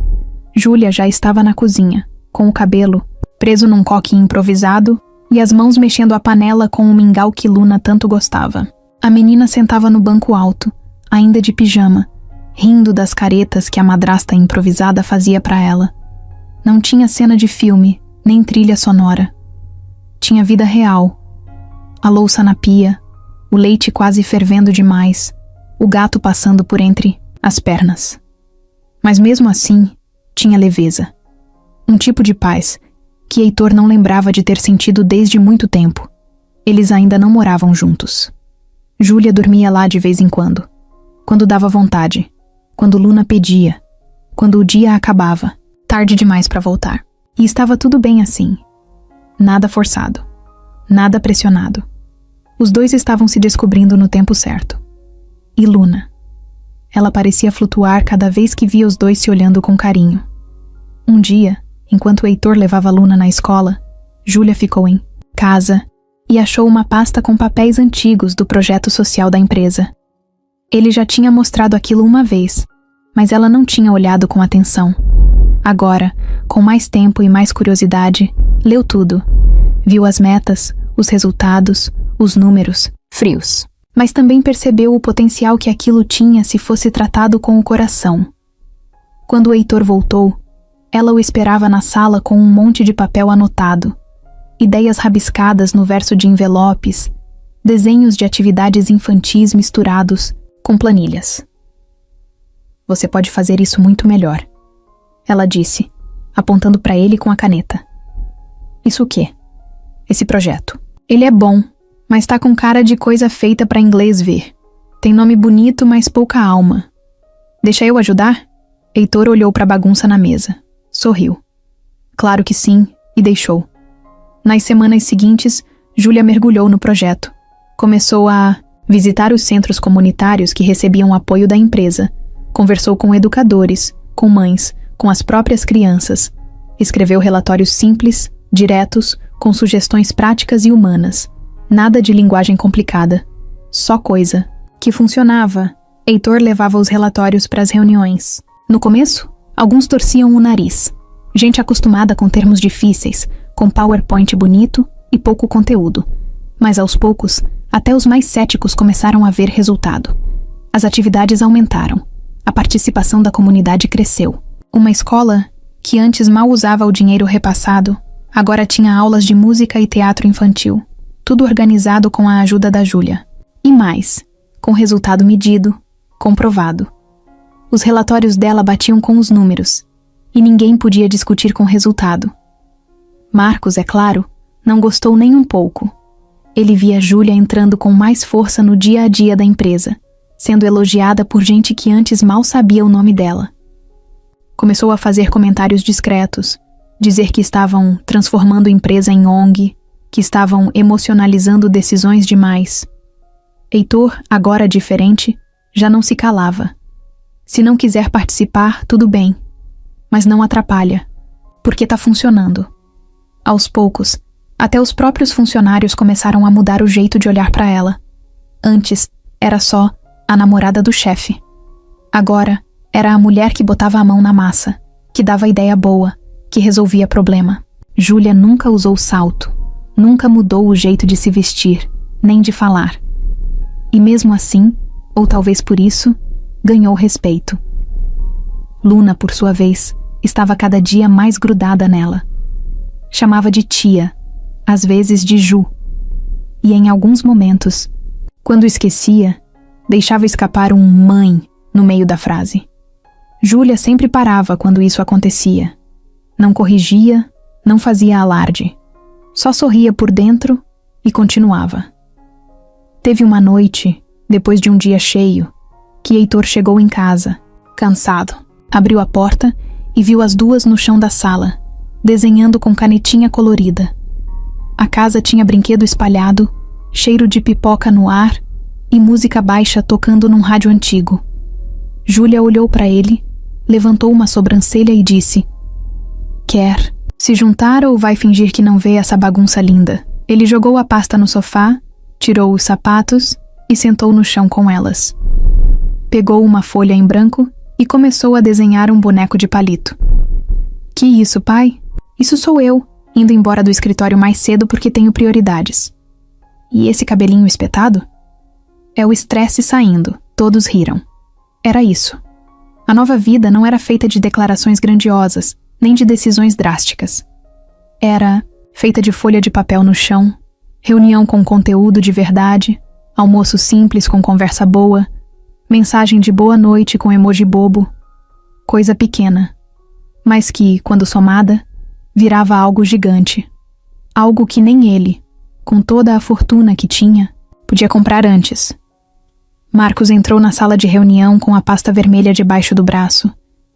Júlia já estava na cozinha, com o cabelo preso num coque improvisado e as mãos mexendo a panela com o mingau que Luna tanto gostava. A menina sentava no banco alto, ainda de pijama, rindo das caretas que a madrasta improvisada fazia para ela. Não tinha cena de filme, nem trilha sonora. Tinha vida real. A louça na pia, o leite quase fervendo demais, o gato passando por entre as pernas. Mas mesmo assim, tinha leveza. Um tipo de paz que Heitor não lembrava de ter sentido desde muito tempo. Eles ainda não moravam juntos. Júlia dormia lá de vez em quando dava vontade, quando Luna pedia, quando o dia acabava, tarde demais para voltar. E estava tudo bem assim. Nada forçado, nada pressionado. Os dois estavam se descobrindo no tempo certo. E Luna? Ela parecia flutuar cada vez que via os dois se olhando com carinho. Um dia, enquanto Heitor levava Luna na escola, Júlia ficou em casa e achou uma pasta com papéis antigos do projeto social da empresa. Ele já tinha mostrado aquilo uma vez, mas ela não tinha olhado com atenção. Agora, com mais tempo e mais curiosidade, leu tudo. Viu as metas, os resultados, os números, frios. Mas também percebeu o potencial que aquilo tinha se fosse tratado com o coração. Quando o Heitor voltou, ela o esperava na sala com um monte de papel anotado, ideias rabiscadas no verso de envelopes, desenhos de atividades infantis misturados com planilhas. Você pode fazer isso muito melhor, ela disse, apontando para ele com a caneta. Isso o quê? Esse projeto. Ele é bom, mas tá com cara de coisa feita para inglês ver. Tem nome bonito, mas pouca alma. Deixa eu ajudar? Heitor olhou para a bagunça na mesa. Sorriu. Claro que sim, e deixou. Nas semanas seguintes, Júlia mergulhou no projeto. Começou a visitar os centros comunitários que recebiam apoio da empresa. Conversou com educadores, com mães, com as próprias crianças. Escreveu relatórios simples, diretos, com sugestões práticas e humanas. Nada de linguagem complicada. Só coisa. Que funcionava. Heitor levava os relatórios para as reuniões. No começo, alguns torciam o nariz. Gente acostumada com termos difíceis, com PowerPoint bonito e pouco conteúdo. Mas aos poucos, até os mais céticos começaram a ver resultado. As atividades aumentaram. A participação da comunidade cresceu. Uma escola, que antes mal usava o dinheiro repassado, agora tinha aulas de música e teatro infantil. Tudo organizado com a ajuda da Júlia. E mais, com resultado medido, comprovado. Os relatórios dela batiam com os números, e ninguém podia discutir com o resultado. Marcos, é claro, não gostou nem um pouco. Ele via Júlia entrando com mais força no dia a dia da empresa, sendo elogiada por gente que antes mal sabia o nome dela. Começou a fazer comentários discretos, dizer que estavam transformando a empresa em ONG, que estavam emocionalizando decisões demais. Heitor, agora diferente, já não se calava. Se não quiser participar, tudo bem, mas não atrapalha, porque tá funcionando. Aos poucos, até os próprios funcionários começaram a mudar o jeito de olhar para ela. Antes, era só a namorada do chefe. Agora, era a mulher que botava a mão na massa, que dava ideia boa, que resolvia problema. Júlia nunca usou salto, nunca mudou o jeito de se vestir, nem de falar. E mesmo assim, ou talvez por isso, ganhou respeito. Luna, por sua vez, estava cada dia mais grudada nela. Chamava de tia, às vezes de Ju. E em alguns momentos, quando esquecia, deixava escapar um mãe no meio da frase. Júlia sempre parava quando isso acontecia. Não corrigia, não fazia alarde. Só sorria por dentro e continuava. Teve uma noite, depois de um dia cheio, que Heitor chegou em casa, cansado. Abriu a porta e viu as duas no chão da sala, desenhando com canetinha colorida. A casa tinha brinquedo espalhado, cheiro de pipoca no ar e música baixa tocando num rádio antigo. Júlia olhou para ele, levantou uma sobrancelha e disse: "Quer se juntar ou vai fingir que não vê essa bagunça linda?" Ele jogou a pasta no sofá, tirou os sapatos e sentou no chão com elas. Pegou uma folha em branco e começou a desenhar um boneco de palito. "Que isso, pai? Isso sou eu, indo embora do escritório mais cedo porque tenho prioridades. E esse cabelinho espetado? É o estresse saindo." Todos riram. Era isso. A nova vida não era feita de declarações grandiosas, nem de decisões drásticas. Era feita de folha de papel no chão, reunião com conteúdo de verdade, almoço simples com conversa boa, mensagem de boa noite com emoji bobo. Coisa pequena, mas que, quando somada, virava algo gigante. Algo que nem ele, com toda a fortuna que tinha, podia comprar antes. Marcos entrou na sala de reunião com a pasta vermelha debaixo do braço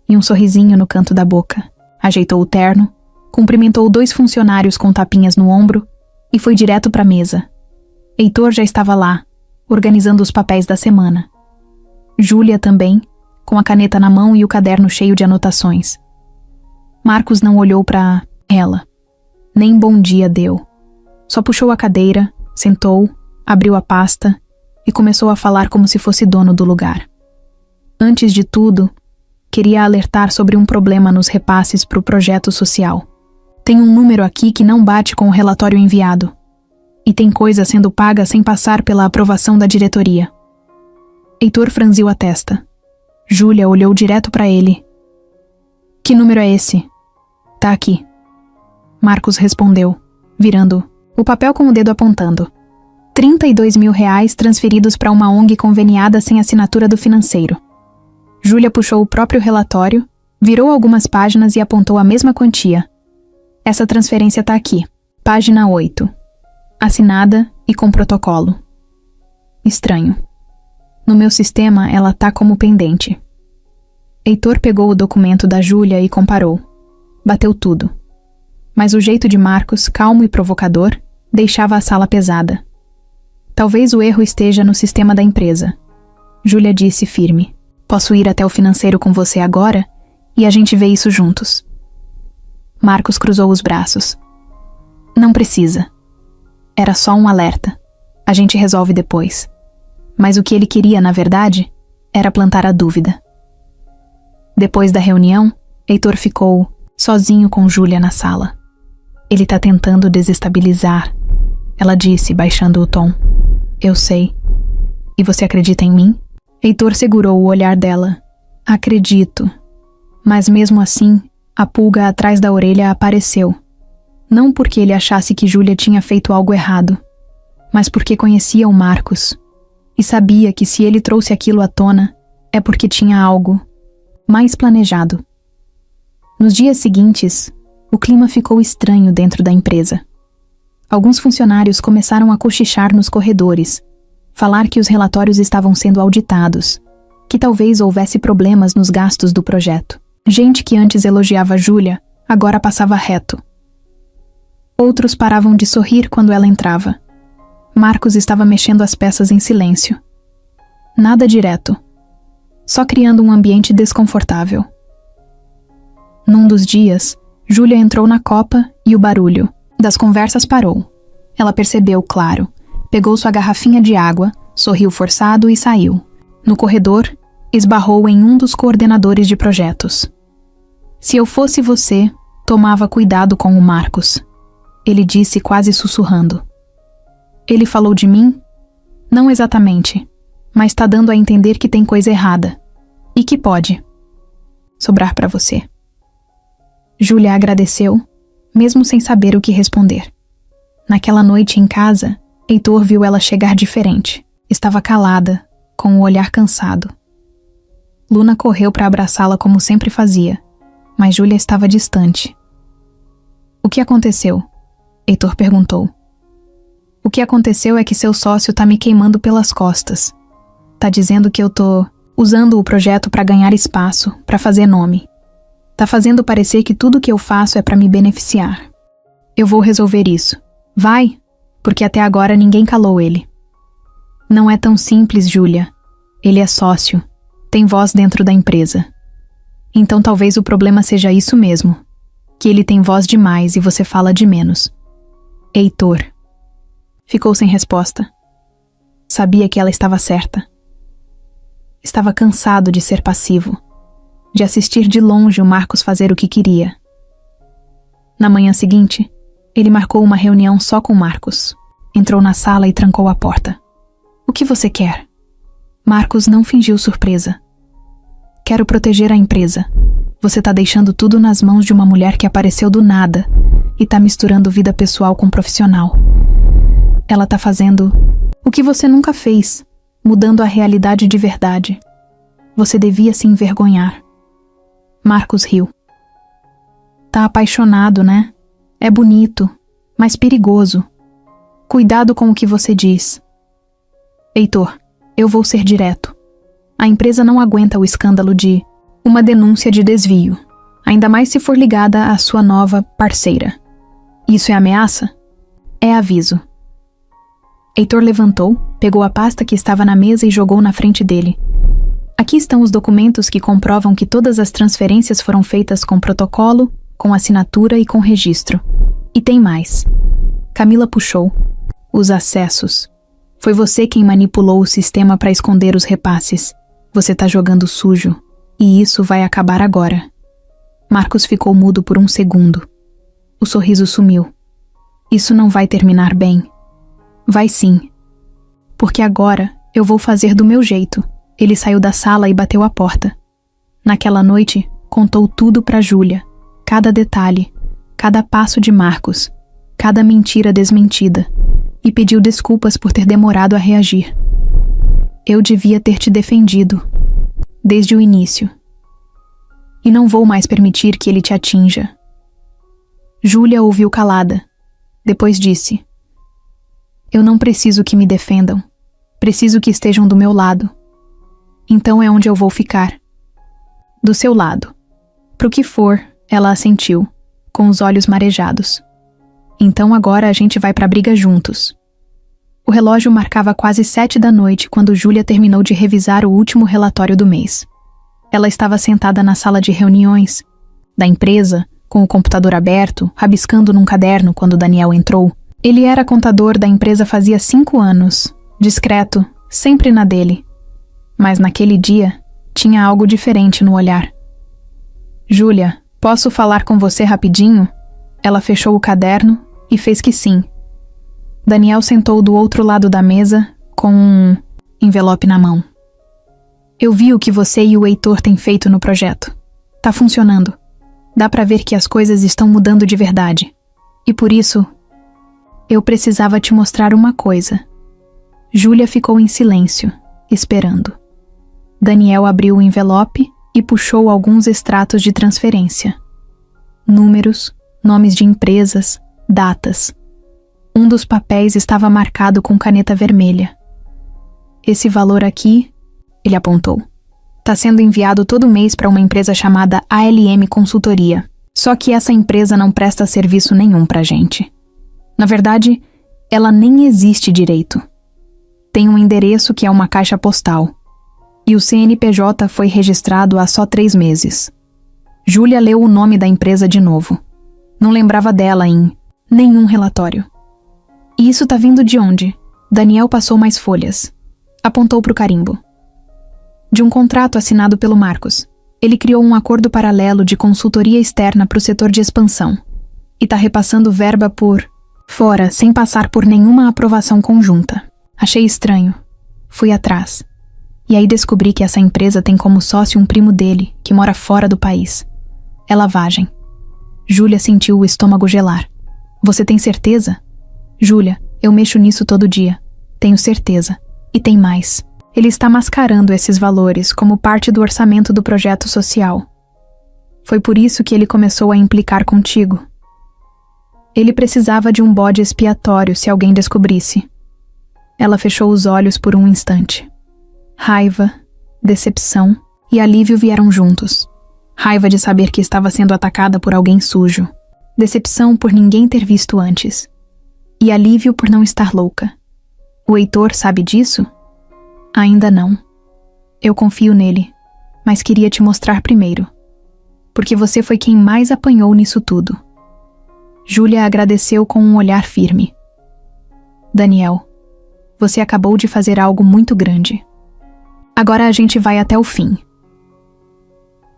e um sorrisinho no canto da boca. Ajeitou o terno, cumprimentou 2 funcionários com tapinhas no ombro e foi direto para a mesa. Heitor já estava lá, organizando os papéis da semana. Júlia também, com a caneta na mão e o caderno cheio de anotações. Marcos não olhou para ela. Nem bom dia deu. Só puxou a cadeira, sentou, abriu a pasta e começou a falar como se fosse dono do lugar. Antes de tudo, queria alertar sobre um problema nos repasses para o projeto social. Tem um número aqui que não bate com o relatório enviado. E tem coisa sendo paga sem passar pela aprovação da diretoria. Heitor franziu a testa. Júlia olhou direto para ele. "Que número é esse?" "Tá aqui." Marcos respondeu, virando o papel com o dedo apontando. R$32.000 transferidos para uma ONG conveniada sem assinatura do financeiro. Júlia puxou o próprio relatório, virou algumas páginas e apontou a mesma quantia. "Essa transferência tá aqui. Página 8. Assinada e com protocolo." Estranho. No meu sistema, ela tá como pendente. Heitor pegou o documento da Júlia e comparou. Bateu tudo. Mas o jeito de Marcos, calmo e provocador, deixava a sala pesada. Talvez o erro esteja no sistema da empresa. Júlia disse firme. "Posso ir até o financeiro com você agora? E a gente vê isso juntos." Marcos cruzou os braços. "Não precisa. Era só um alerta. A gente resolve depois." Mas o que ele queria, na verdade, era plantar a dúvida. Depois da reunião, Heitor ficou sozinho com Júlia na sala. "Ele tá tentando desestabilizar," ela disse, baixando o tom. "Eu sei. E você acredita em mim?" Heitor segurou o olhar dela. "Acredito." Mas mesmo assim, a pulga atrás da orelha apareceu. Não porque ele achasse que Júlia tinha feito algo errado, mas porque conhecia o Marcos e sabia que se ele trouxe aquilo à tona, é porque tinha algo mais planejado. Nos dias seguintes, o clima ficou estranho dentro da empresa. Alguns funcionários começaram a cochichar nos corredores, falar que os relatórios estavam sendo auditados, que talvez houvesse problemas nos gastos do projeto. Gente que antes elogiava Júlia, agora passava reto. Outros paravam de sorrir quando ela entrava. Marcos estava mexendo as peças em silêncio. Nada direto, só criando um ambiente desconfortável. Num dos dias, Júlia entrou na copa e o barulho das conversas parou. Ela percebeu, claro, pegou sua garrafinha de água, sorriu forçado e saiu. No corredor, esbarrou em um dos coordenadores de projetos. "Se eu fosse você, tomava cuidado com o Marcos," ele disse quase sussurrando. "Ele falou de mim?" "Não exatamente, mas tá dando a entender que tem coisa errada. E que pode sobrar para você." Júlia agradeceu, mesmo sem saber o que responder. Naquela noite em casa, Heitor viu ela chegar diferente. Estava calada, com o olhar cansado. Luna correu para abraçá-la como sempre fazia, mas Júlia estava distante, O que aconteceu? Heitor perguntou. O que aconteceu é que seu sócio tá me queimando pelas costas. Tá dizendo que eu tô usando o projeto para ganhar espaço, para fazer nome. Tá fazendo parecer que tudo que eu faço é para me beneficiar. Eu vou resolver isso. Vai, porque até agora ninguém calou ele. Não é tão simples, Júlia. Ele é sócio, tem voz dentro da empresa. Então talvez o problema seja isso mesmo, que ele tem voz demais e você fala de menos. Heitor. Ficou sem resposta. Sabia que ela estava certa. Estava cansado de ser passivo, de assistir de longe o Marcos fazer o que queria. Na manhã seguinte, ele marcou uma reunião só com Marcos. Entrou na sala e trancou a porta. O que você quer? Marcos não fingiu surpresa. Quero proteger a empresa. Você tá deixando tudo nas mãos de uma mulher que apareceu do nada e tá misturando vida pessoal com profissional. Ela tá fazendo o que você nunca fez, mudando a realidade de verdade. Você devia se envergonhar. Marcos riu. Tá apaixonado, né? É bonito, mas perigoso. Cuidado com o que você diz. Heitor, eu vou ser direto. A empresa não aguenta o escândalo de uma denúncia de desvio, ainda mais se for ligada à sua nova parceira. Isso é ameaça? É aviso. Heitor levantou, pegou a pasta que estava na mesa e jogou na frente dele. Aqui estão os documentos que comprovam que todas as transferências foram feitas com protocolo, com assinatura e com registro. E tem mais. Camila puxou. Os acessos. Foi você quem manipulou o sistema para esconder os repasses. Você tá jogando sujo. E isso vai acabar agora. Marcos ficou mudo por um segundo. O sorriso sumiu. Isso não vai terminar bem. Vai sim. Porque agora eu vou fazer do meu jeito. Ele saiu da sala e bateu a porta. Naquela noite, contou tudo para Júlia. Cada detalhe, cada passo de Marcos, cada mentira desmentida. E pediu desculpas por ter demorado a reagir. Eu devia ter te defendido. Desde o início. E não vou mais permitir que ele te atinja. Júlia ouviu calada. Depois disse: Eu não preciso que me defendam. Preciso que estejam do meu lado. Então é onde eu vou ficar. Do seu lado. Pro que for, ela assentiu, com os olhos marejados. Então agora a gente vai pra briga juntos. O relógio marcava quase 7 da noite quando Júlia terminou de revisar o último relatório do mês. Ela estava sentada na sala de reuniões da empresa, com o computador aberto, rabiscando num caderno quando Daniel entrou. Ele era contador da empresa fazia 5 anos, discreto, sempre na dele. Mas naquele dia, tinha algo diferente no olhar. Júlia, posso falar com você rapidinho? Ela fechou o caderno e fez que sim. Daniel sentou do outro lado da mesa, com um envelope na mão. Eu vi o que você e o Heitor têm feito no projeto. Tá funcionando. Dá pra ver que as coisas estão mudando de verdade. E por isso, eu precisava te mostrar uma coisa. Júlia ficou em silêncio, esperando. Daniel abriu o envelope e puxou alguns extratos de transferência. Números, nomes de empresas, datas. Um dos papéis estava marcado com caneta vermelha. Esse valor aqui, ele apontou, está sendo enviado todo mês para uma empresa chamada ALM Consultoria. Só que essa empresa não presta serviço nenhum pra gente. Na verdade, ela nem existe direito. Tem um endereço que é uma caixa postal. E o CNPJ foi registrado há só 3 meses. Júlia leu o nome da empresa de novo. Não lembrava dela em nenhum relatório. E isso tá vindo de onde? Daniel passou mais folhas. Apontou pro carimbo. De um contrato assinado pelo Marcos. Ele criou um acordo paralelo de consultoria externa pro setor de expansão. E tá repassando verba por fora, sem passar por nenhuma aprovação conjunta. Achei estranho. Fui atrás. E aí descobri que essa empresa tem como sócio um primo dele, que mora fora do país. É lavagem. Júlia sentiu o estômago gelar. Você tem certeza? Júlia, eu mexo nisso todo dia. Tenho certeza. E tem mais. Ele está mascarando esses valores como parte do orçamento do projeto social. Foi por isso que ele começou a implicar contigo. Ele precisava de um bode expiatório se alguém descobrisse. Ela fechou os olhos por um instante. Raiva, decepção e alívio vieram juntos. Raiva de saber que estava sendo atacada por alguém sujo. Decepção por ninguém ter visto antes. E alívio por não estar louca. O Heitor sabe disso? Ainda não. Eu confio nele, mas queria te mostrar primeiro. Porque você foi quem mais apanhou nisso tudo. Júlia agradeceu com um olhar firme. Daniel, você acabou de fazer algo muito grande. Agora a gente vai até o fim.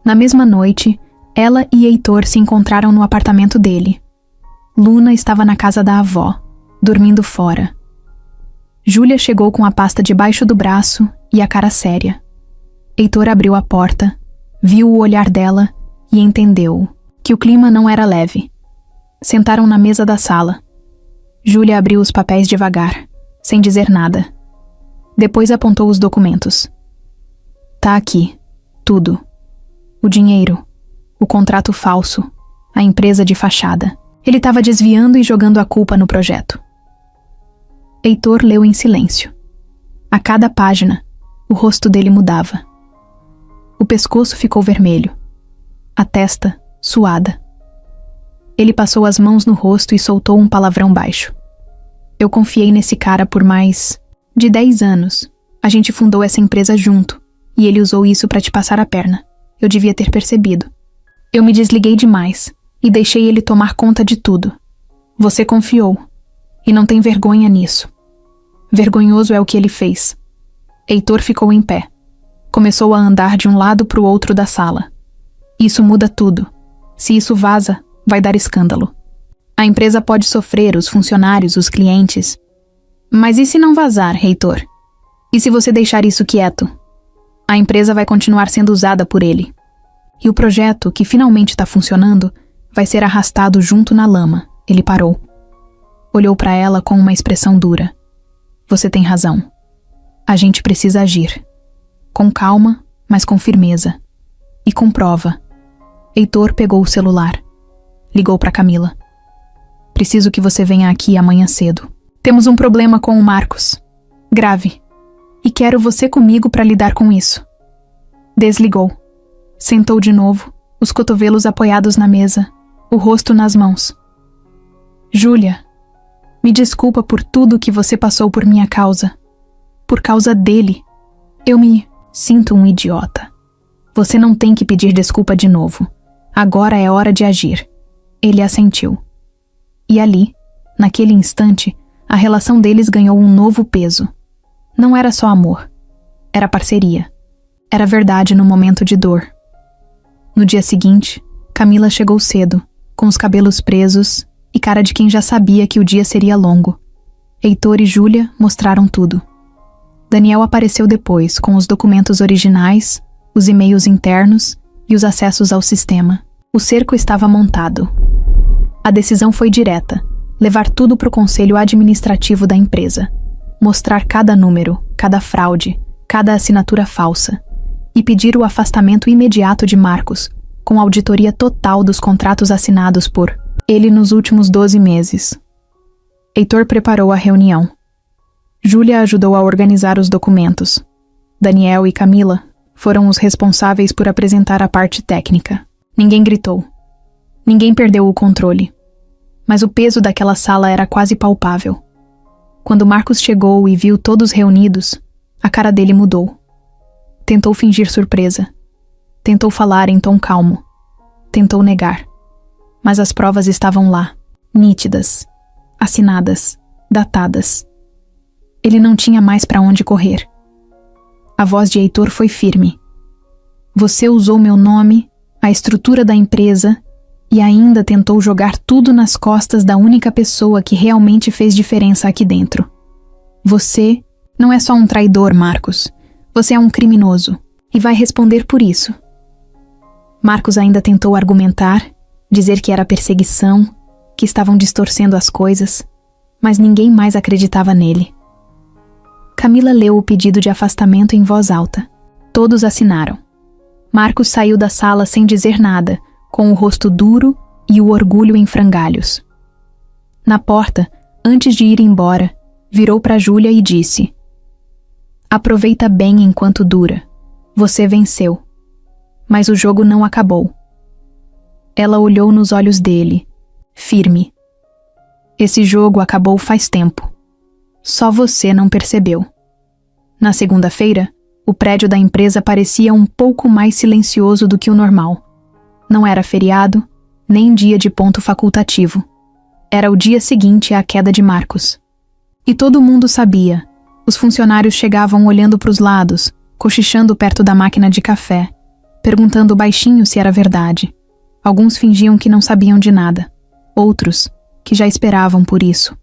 Na mesma noite, ela e Heitor se encontraram no apartamento dele. Luna estava na casa da avó, dormindo fora. Júlia chegou com a pasta debaixo do braço e a cara séria. Heitor abriu a porta, viu o olhar dela e entendeu que o clima não era leve. Sentaram na mesa da sala. Júlia abriu os papéis devagar, sem dizer nada. Depois apontou os documentos. Tá aqui, tudo. O dinheiro, o contrato falso, a empresa de fachada. Ele estava desviando e jogando a culpa no projeto. Heitor leu em silêncio. A cada página, o rosto dele mudava. O pescoço ficou vermelho. A testa, suada. Ele passou as mãos no rosto e soltou um palavrão baixo. Eu confiei nesse cara por mais de 10 anos. A gente fundou essa empresa junto, e ele usou isso para te passar a perna. Eu devia ter percebido. Eu me desliguei demais e deixei ele tomar conta de tudo. Você confiou. E não tem vergonha nisso. Vergonhoso é o que ele fez. Heitor ficou em pé. Começou a andar de um lado para o outro da sala. Isso muda tudo. Se isso vaza, vai dar escândalo. A empresa pode sofrer, os funcionários, os clientes. Mas e se não vazar, Heitor? E se você deixar isso quieto? A empresa vai continuar sendo usada por ele. E o projeto, que finalmente está funcionando, vai ser arrastado junto na lama. Ele parou. Olhou para ela com uma expressão dura. Você tem razão. A gente precisa agir. Com calma, mas com firmeza. E com prova. Heitor pegou o celular. Ligou para Camila. Preciso que você venha aqui amanhã cedo. Temos um problema com o Marcos. Grave. E quero você comigo para lidar com isso. Desligou. Sentou de novo, os cotovelos apoiados na mesa, o rosto nas mãos. Júlia, me desculpa por tudo que você passou por minha causa. Por causa dele. Eu me sinto um idiota. Você não tem que pedir desculpa de novo. Agora é hora de agir. Ele assentiu. E ali, naquele instante, a relação deles ganhou um novo peso. Não era só amor. Era parceria. Era verdade no momento de dor. No dia seguinte, Camila chegou cedo, com os cabelos presos e cara de quem já sabia que o dia seria longo. Heitor e Júlia mostraram tudo. Daniel apareceu depois, com os documentos originais, os e-mails internos e os acessos ao sistema. O cerco estava montado. A decisão foi direta, levar tudo para o conselho administrativo da empresa. Mostrar cada número, cada fraude, cada assinatura falsa. E pedir o afastamento imediato de Marcos, com auditoria total dos contratos assinados por ele nos últimos 12 meses. Heitor preparou a reunião. Júlia ajudou a organizar os documentos. Daniel e Camila foram os responsáveis por apresentar a parte técnica. Ninguém gritou. Ninguém perdeu o controle. Mas o peso daquela sala era quase palpável. Quando Marcos chegou e viu todos reunidos, a cara dele mudou. Tentou fingir surpresa. Tentou falar em tom calmo. Tentou negar. Mas as provas estavam lá, nítidas, assinadas, datadas. Ele não tinha mais para onde correr. A voz de Heitor foi firme. Você usou meu nome, a estrutura da empresa, e ainda tentou jogar tudo nas costas da única pessoa que realmente fez diferença aqui dentro. Você não é só um traidor, Marcos. Você é um criminoso e vai responder por isso. Marcos ainda tentou argumentar, dizer que era perseguição, que estavam distorcendo as coisas, mas ninguém mais acreditava nele. Camila leu o pedido de afastamento em voz alta. Todos assinaram. Marcos saiu da sala sem dizer nada, com o rosto duro e o orgulho em frangalhos. Na porta, antes de ir embora, virou para Júlia e disse: "Aproveita bem enquanto dura. Você venceu. Mas o jogo não acabou." Ela olhou nos olhos dele, firme. "Esse jogo acabou faz tempo. Só você não percebeu." Na segunda-feira, o prédio da empresa parecia um pouco mais silencioso do que o normal. Não era feriado, nem dia de ponto facultativo. Era o dia seguinte à queda de Marcos. E todo mundo sabia. Os funcionários chegavam olhando para os lados, cochichando perto da máquina de café, perguntando baixinho se era verdade. Alguns fingiam que não sabiam de nada. Outros, que já esperavam por isso.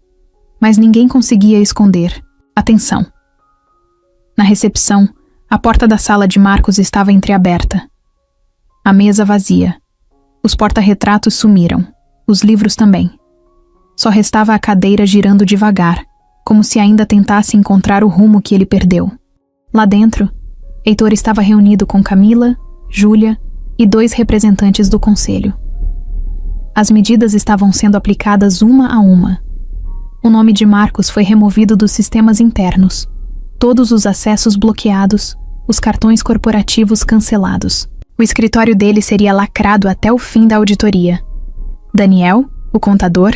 Mas ninguém conseguia esconder a tensão. Na recepção, a porta da sala de Marcos estava entreaberta. A mesa vazia. Os porta-retratos sumiram. Os livros também. Só restava a cadeira girando devagar, como se ainda tentasse encontrar o rumo que ele perdeu. Lá dentro, Heitor estava reunido com Camila, Júlia e 2 representantes do conselho. As medidas estavam sendo aplicadas uma a uma. O nome de Marcos foi removido dos sistemas internos. Todos os acessos bloqueados, os cartões corporativos cancelados. O escritório dele seria lacrado até o fim da auditoria. Daniel, o contador,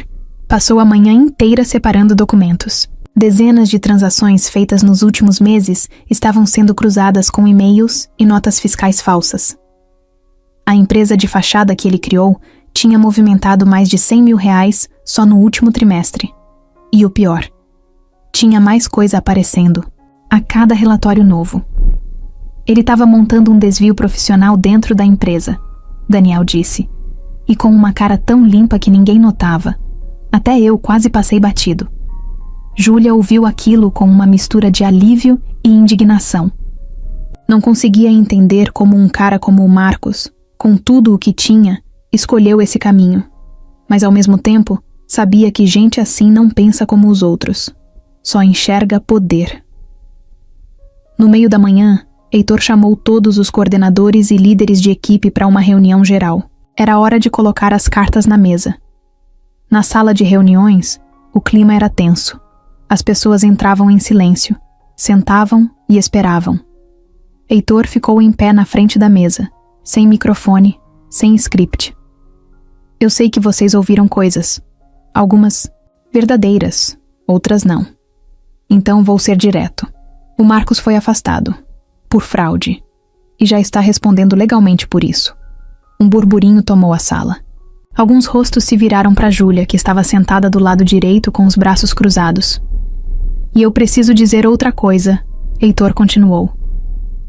passou a manhã inteira separando documentos. Dezenas de transações feitas nos últimos meses estavam sendo cruzadas com e-mails e notas fiscais falsas. A empresa de fachada que ele criou tinha movimentado mais de R$100 mil só no último trimestre. E o pior, tinha mais coisa aparecendo, a cada relatório novo. Ele estava montando um desvio profissional dentro da empresa, Daniel disse, e com uma cara tão limpa que ninguém notava. Até eu quase passei batido. Júlia ouviu aquilo com uma mistura de alívio e indignação. Não conseguia entender como um cara como o Marcos, com tudo o que tinha, escolheu esse caminho. Mas ao mesmo tempo, sabia que gente assim não pensa como os outros. Só enxerga poder. No meio da manhã, Heitor chamou todos os coordenadores e líderes de equipe para uma reunião geral. Era hora de colocar as cartas na mesa. Na sala de reuniões, o clima era tenso. As pessoas entravam em silêncio, sentavam e esperavam. Heitor ficou em pé na frente da mesa, sem microfone, sem script. "Eu sei que vocês ouviram coisas. Algumas verdadeiras, outras não. Então vou ser direto. O Marcos foi afastado, por fraude, e já está respondendo legalmente por isso." Um burburinho tomou a sala. Alguns rostos se viraram para Júlia, que estava sentada do lado direito com os braços cruzados. "E eu preciso dizer outra coisa", Heitor continuou.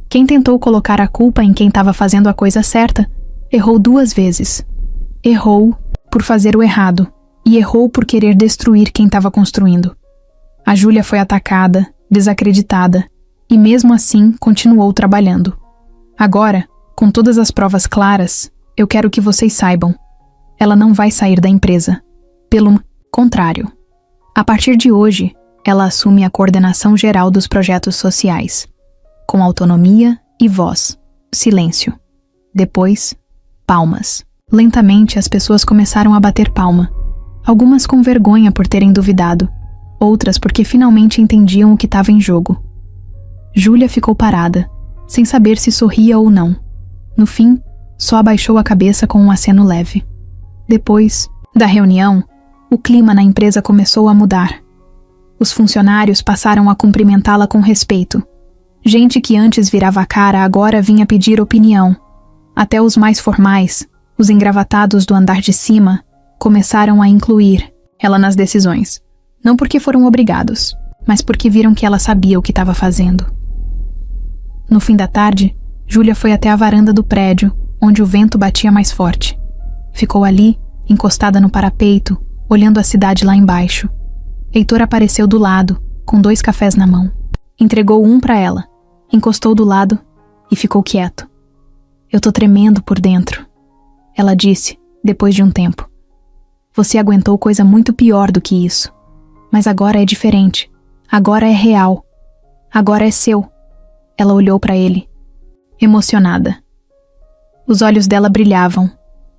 "Quem tentou colocar a culpa em quem estava fazendo a coisa certa, errou 2 vezes. Errou por fazer o errado, e errou por querer destruir quem estava construindo. A Júlia foi atacada, desacreditada, e mesmo assim continuou trabalhando. Agora, com todas as provas claras, eu quero que vocês saibam. Ela não vai sair da empresa. Pelo contrário. A partir de hoje, ela assume a coordenação geral dos projetos sociais. Com autonomia e voz. Silêncio. Depois, palmas. Lentamente, as pessoas começaram a bater palma. Algumas com vergonha por terem duvidado. Outras porque finalmente entendiam o que estava em jogo. Júlia ficou parada, sem saber se sorria ou não. No fim, só abaixou a cabeça com um aceno leve. Depois da reunião, o clima na empresa começou a mudar. Os funcionários passaram a cumprimentá-la com respeito. Gente que antes virava a cara agora vinha pedir opinião. Até os mais formais, os engravatados do andar de cima, começaram a incluir ela nas decisões. Não porque foram obrigados, mas porque viram que ela sabia o que estava fazendo. No fim da tarde, Júlia foi até a varanda do prédio, onde o vento batia mais forte. Ficou ali, encostada no parapeito, olhando a cidade lá embaixo. Heitor apareceu do lado, com 2 cafés na mão. Entregou um para ela, encostou do lado e ficou quieto. "Eu tô tremendo por dentro", ela disse, depois de um tempo. "Você aguentou coisa muito pior do que isso. Mas agora é diferente. Agora é real. Agora é seu." Ela olhou para ele, emocionada. Os olhos dela brilhavam,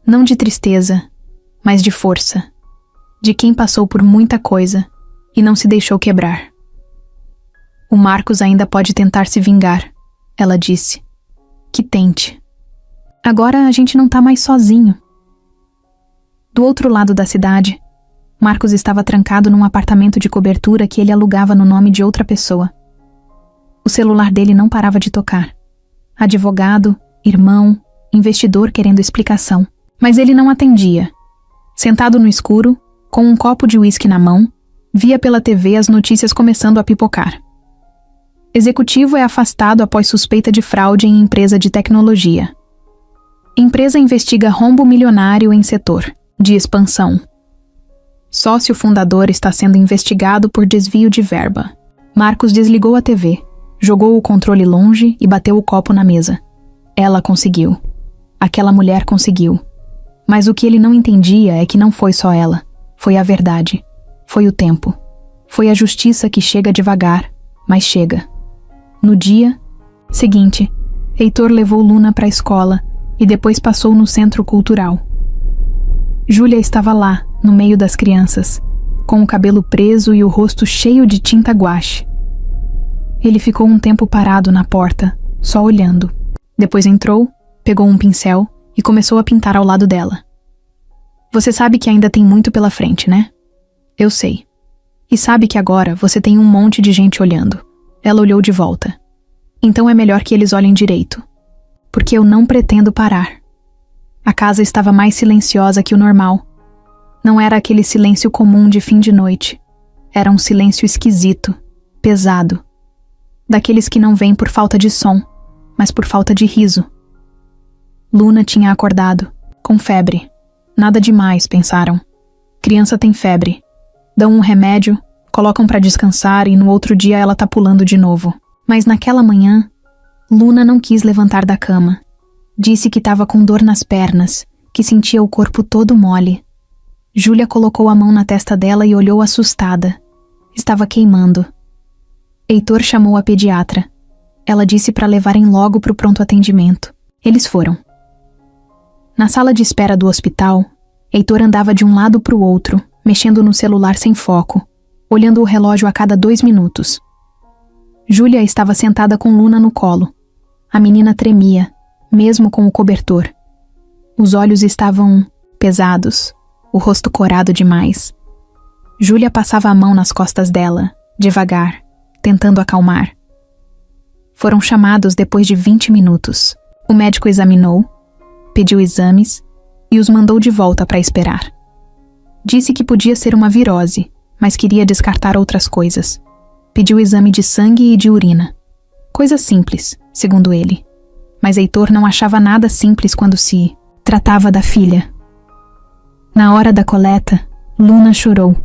não de tristeza, mas de força. de quem passou por muita coisa e não se deixou quebrar. O Marcos ainda pode tentar se vingar, ela disse. Que tente. Agora a gente não tá mais sozinho. Do outro lado da cidade, Marcos estava trancado num apartamento de cobertura que ele alugava no nome de outra pessoa. O celular dele não parava de tocar. Advogado, irmão, investidor querendo explicação. Mas ele não atendia. Sentado no escuro, com um copo de uísque na mão, via pela TV as notícias começando a pipocar. Executivo é afastado após suspeita de fraude em empresa de tecnologia. Empresa investiga rombo milionário em setor de expansão. Sócio fundador está sendo investigado por desvio de verba. Marcos desligou a TV, jogou o controle longe e bateu o copo na mesa. Ela conseguiu. Aquela mulher conseguiu. Mas o que ele não entendia é que não foi só ela. Foi a verdade. Foi o tempo. Foi a justiça que chega devagar, mas chega. No dia seguinte, Heitor levou Luna para a escola e depois passou no centro cultural. Júlia estava lá, no meio das crianças, com o cabelo preso e o rosto cheio de tinta guache. Ele ficou um tempo parado na porta, só olhando. Depois entrou, pegou um pincel e começou a pintar ao lado dela. Você sabe que ainda tem muito pela frente, né? Eu sei. E sabe que agora você tem um monte de gente olhando. Ela olhou de volta. Então é melhor que eles olhem direito. Porque eu não pretendo parar. A casa estava mais silenciosa que o normal. Não era aquele silêncio comum de fim de noite. Era um silêncio esquisito, pesado. Daqueles que não vêm por falta de som, mas por falta de riso. Luna tinha acordado, com febre. Nada demais, pensaram. Criança tem febre. Dão um remédio, colocam para descansar e no outro dia ela tá pulando de novo. Mas naquela manhã, Luna não quis levantar da cama. Disse que estava com dor nas pernas, que sentia o corpo todo mole. Júlia colocou a mão na testa dela e olhou assustada. Estava queimando. Heitor chamou a pediatra. Ela disse para levarem logo para o pronto atendimento. Eles foram. Na sala de espera do hospital, Heitor andava de um lado para o outro, mexendo no celular sem foco, olhando o relógio a cada 2 minutos. Júlia estava sentada com Luna no colo. A menina tremia, mesmo com o cobertor. Os olhos estavam pesados, o rosto corado demais. Júlia passava a mão nas costas dela, devagar, tentando acalmar. Foram chamados depois de 20 minutos. O médico examinou, pediu exames e os mandou de volta para esperar. Disse que podia ser uma virose, mas queria descartar outras coisas. Pediu exame de sangue e de urina. Coisa simples, segundo ele. Mas Heitor não achava nada simples quando se tratava da filha. Na hora da coleta, Luna chorou.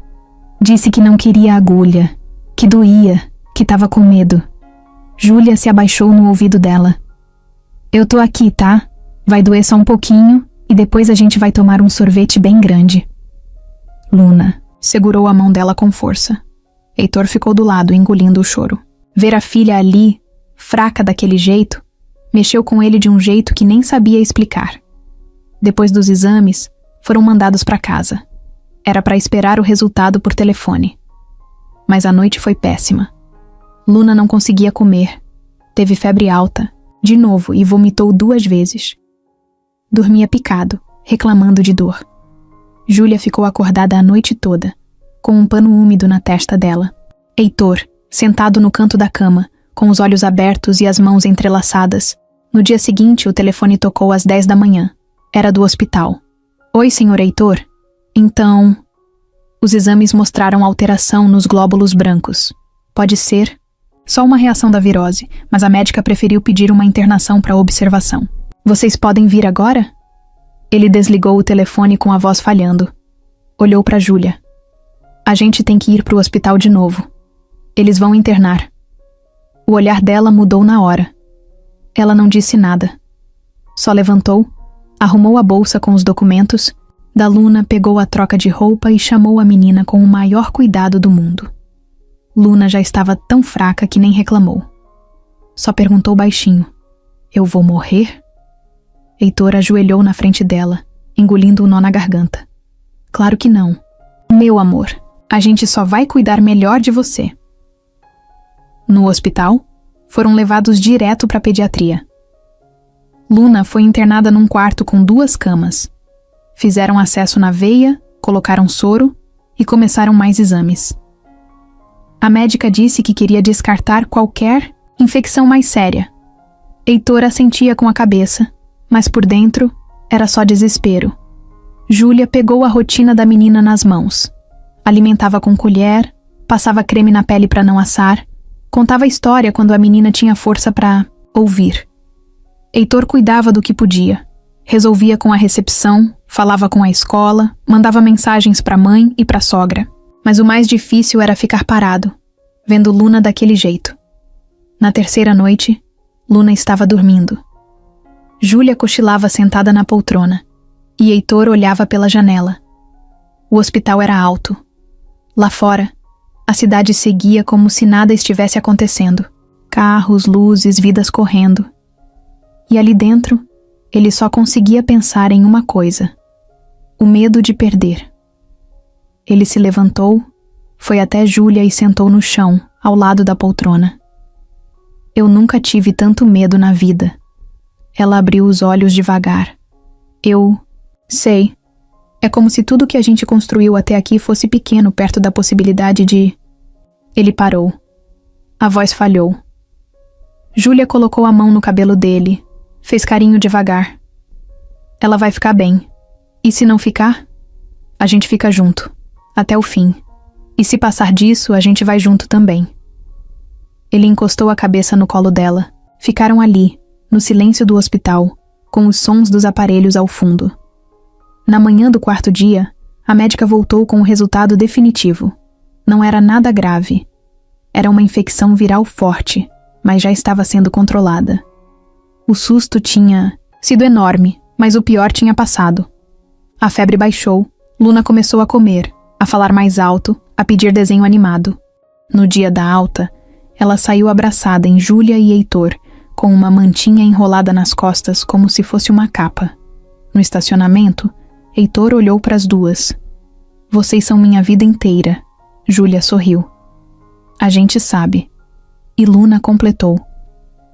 Disse que não queria agulha, que doía, que estava com medo. Júlia se abaixou no ouvido dela. Eu tô aqui, tá? Vai doer só um pouquinho e depois a gente vai tomar um sorvete bem grande. Luna segurou a mão dela com força. Heitor ficou do lado, engolindo o choro. Ver a filha ali, fraca daquele jeito, mexeu com ele de um jeito que nem sabia explicar. Depois dos exames, foram mandados para casa. Era para esperar o resultado por telefone. Mas a noite foi péssima. Luna não conseguia comer. Teve febre alta, de novo, e vomitou 2 vezes. Dormia picado, reclamando de dor. Júlia ficou acordada a noite toda, com um pano úmido na testa dela. Heitor, sentado no canto da cama, com os olhos abertos e as mãos entrelaçadas. No dia seguinte, o telefone tocou às 10 da manhã. Era do hospital. Oi, senhor Heitor? Então... Os exames mostraram alteração nos glóbulos brancos. Pode ser só uma reação da virose, mas a médica preferiu pedir uma internação para observação. Vocês podem vir agora? Ele desligou o telefone com a voz falhando. Olhou para Júlia. A gente tem que ir para o hospital de novo. Eles vão internar. O olhar dela mudou na hora. Ela não disse nada. Só levantou, arrumou a bolsa com os documentos, da Luna pegou a troca de roupa e chamou a menina com o maior cuidado do mundo. Luna já estava tão fraca que nem reclamou. Só perguntou baixinho. Eu vou morrer? Heitor ajoelhou na frente dela, engolindo o nó na garganta. Claro que não. Meu amor, a gente só vai cuidar melhor de você. No hospital, foram levados direto para a pediatria. Luna foi internada num quarto com 2 camas. Fizeram acesso na veia, colocaram soro e começaram mais exames. A médica disse que queria descartar qualquer infecção mais séria. Heitor assentia com a cabeça, mas por dentro era só desespero. Júlia pegou a rotina da menina nas mãos. Alimentava com colher, passava creme na pele para não assar, contava a história quando a menina tinha força para ouvir. Heitor cuidava do que podia. Resolvia com a recepção, falava com a escola, mandava mensagens para a mãe e para a sogra. Mas o mais difícil era ficar parado, vendo Luna daquele jeito. Na 3ª noite, Luna estava dormindo. Júlia cochilava sentada na poltrona, e Heitor olhava pela janela. O hospital era alto. Lá fora, a cidade seguia como se nada estivesse acontecendo. Carros, luzes, vidas correndo. E ali dentro, ele só conseguia pensar em uma coisa: o medo de perder. Ele se levantou, foi até Júlia e sentou no chão, ao lado da poltrona. Eu nunca tive tanto medo na vida. Ela abriu os olhos devagar. Eu sei. É como se tudo que a gente construiu até aqui fosse pequeno perto da possibilidade de... Ele parou. A voz falhou. Júlia colocou a mão no cabelo dele, fez carinho devagar. Ela vai ficar bem. E se não ficar? A gente fica junto, até o fim. E se passar disso, a gente vai junto também. Ele encostou a cabeça no colo dela. Ficaram ali, no silêncio do hospital, com os sons dos aparelhos ao fundo. Na manhã do 4º dia, a médica voltou com o resultado definitivo. Não era nada grave. Era uma infecção viral forte, mas já estava sendo controlada. O susto tinha sido enorme, mas o pior tinha passado. A febre baixou, Luna começou a comer, a falar mais alto, a pedir desenho animado. No dia da alta, ela saiu abraçada em Júlia e Heitor, com uma mantinha enrolada nas costas como se fosse uma capa. No estacionamento, Heitor olhou para as duas. Vocês são minha vida inteira. Júlia sorriu. A gente sabe. E Luna completou.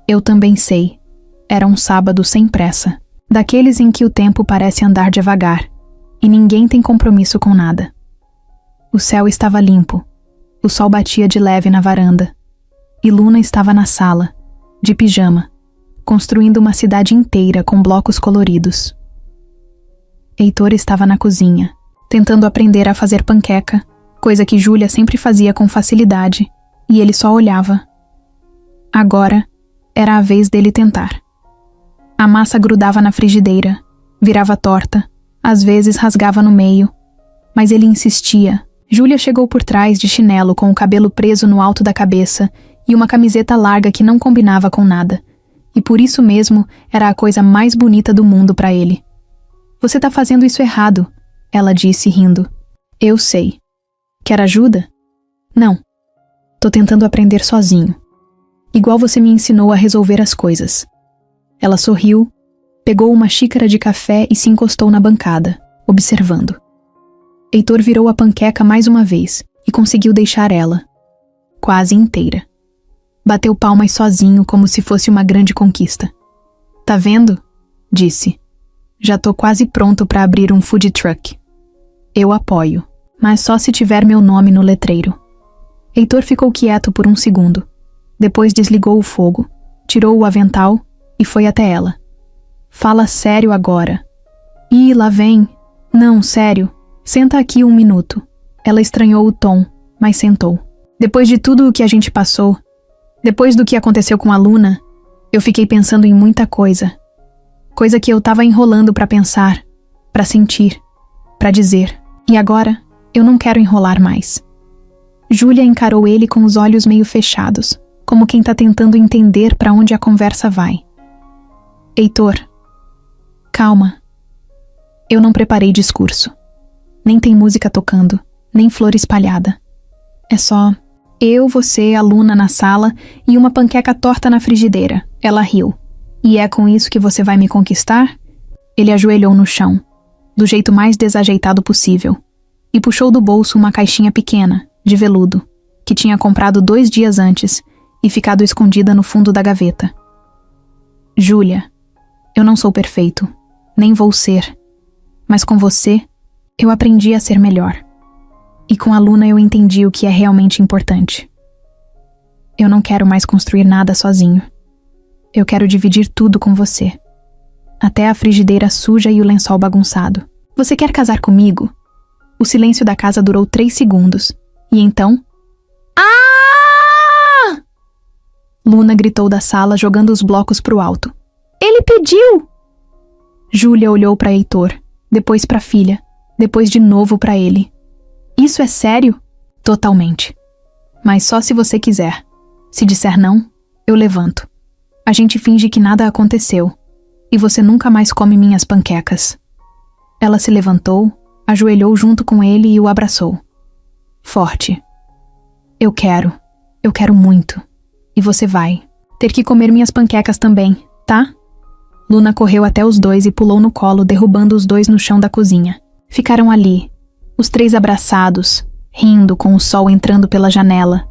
Eu também sei. Era um sábado sem pressa. Daqueles em que o tempo parece andar devagar. E ninguém tem compromisso com nada. O céu estava limpo. O sol batia de leve na varanda. E Luna estava na sala, de pijama, construindo uma cidade inteira com blocos coloridos. Heitor estava na cozinha, tentando aprender a fazer panqueca, coisa que Júlia sempre fazia com facilidade, e ele só olhava. Agora, era a vez dele tentar. A massa grudava na frigideira, virava torta, às vezes rasgava no meio, mas ele insistia. Júlia chegou por trás de chinelo com o cabelo preso no alto da cabeça e uma camiseta larga que não combinava com nada, e por isso mesmo era a coisa mais bonita do mundo para ele. Você tá fazendo isso errado, ela disse rindo. Eu sei. Quer ajuda? Não. Tô tentando aprender sozinho. Igual você me ensinou a resolver as coisas. Ela sorriu, pegou uma xícara de café e se encostou na bancada, observando. Heitor virou a panqueca mais uma vez e conseguiu deixar ela, quase inteira. Bateu palmas sozinho como se fosse uma grande conquista. Tá vendo? Disse. Já tô quase pronto para abrir um food truck. Eu apoio, mas só se tiver meu nome no letreiro. Heitor ficou quieto por um segundo. Depois desligou o fogo, tirou o avental e foi até ela. Fala sério agora. Ih, lá vem. Não, sério. Senta aqui 1 minuto. Ela estranhou o tom, mas sentou. Depois de tudo o que a gente passou, depois do que aconteceu com a Luna, eu fiquei pensando em muita coisa. Coisa que eu tava enrolando pra pensar, pra sentir, pra dizer. E agora, eu não quero enrolar mais. Júlia encarou ele com os olhos meio fechados, como quem tá tentando entender pra onde a conversa vai. Heitor, calma. Eu não preparei discurso. Nem tem música tocando, nem flor espalhada. É só eu, você, a Luna na sala e uma panqueca torta na frigideira. Ela riu. E é com isso que você vai me conquistar? Ele ajoelhou no chão, do jeito mais desajeitado possível, e puxou do bolso uma caixinha pequena, de veludo, que tinha comprado 2 dias antes e ficado escondida no fundo da gaveta. Júlia, eu não sou perfeito, nem vou ser, mas com você, eu aprendi a ser melhor. E com a Luna eu entendi o que é realmente importante. Eu não quero mais construir nada sozinho. Eu quero dividir tudo com você. Até a frigideira suja e o lençol bagunçado. Você quer casar comigo? O silêncio da casa durou 3 segundos. E então... Ah! Luna gritou da sala, jogando os blocos pro alto. Ele pediu! Júlia olhou para Heitor, depois para a filha, depois de novo para ele. Isso é sério? Totalmente. Mas só se você quiser. Se disser não, eu levanto. A gente finge que nada aconteceu. E você nunca mais come minhas panquecas. Ela se levantou, ajoelhou junto com ele e o abraçou. Forte. Eu quero muito. E você vai ter que comer minhas panquecas também, tá? Luna correu até os 2 e pulou no colo, derrubando os 2 no chão da cozinha. Ficaram ali, os 3 abraçados, rindo com o sol entrando pela janela,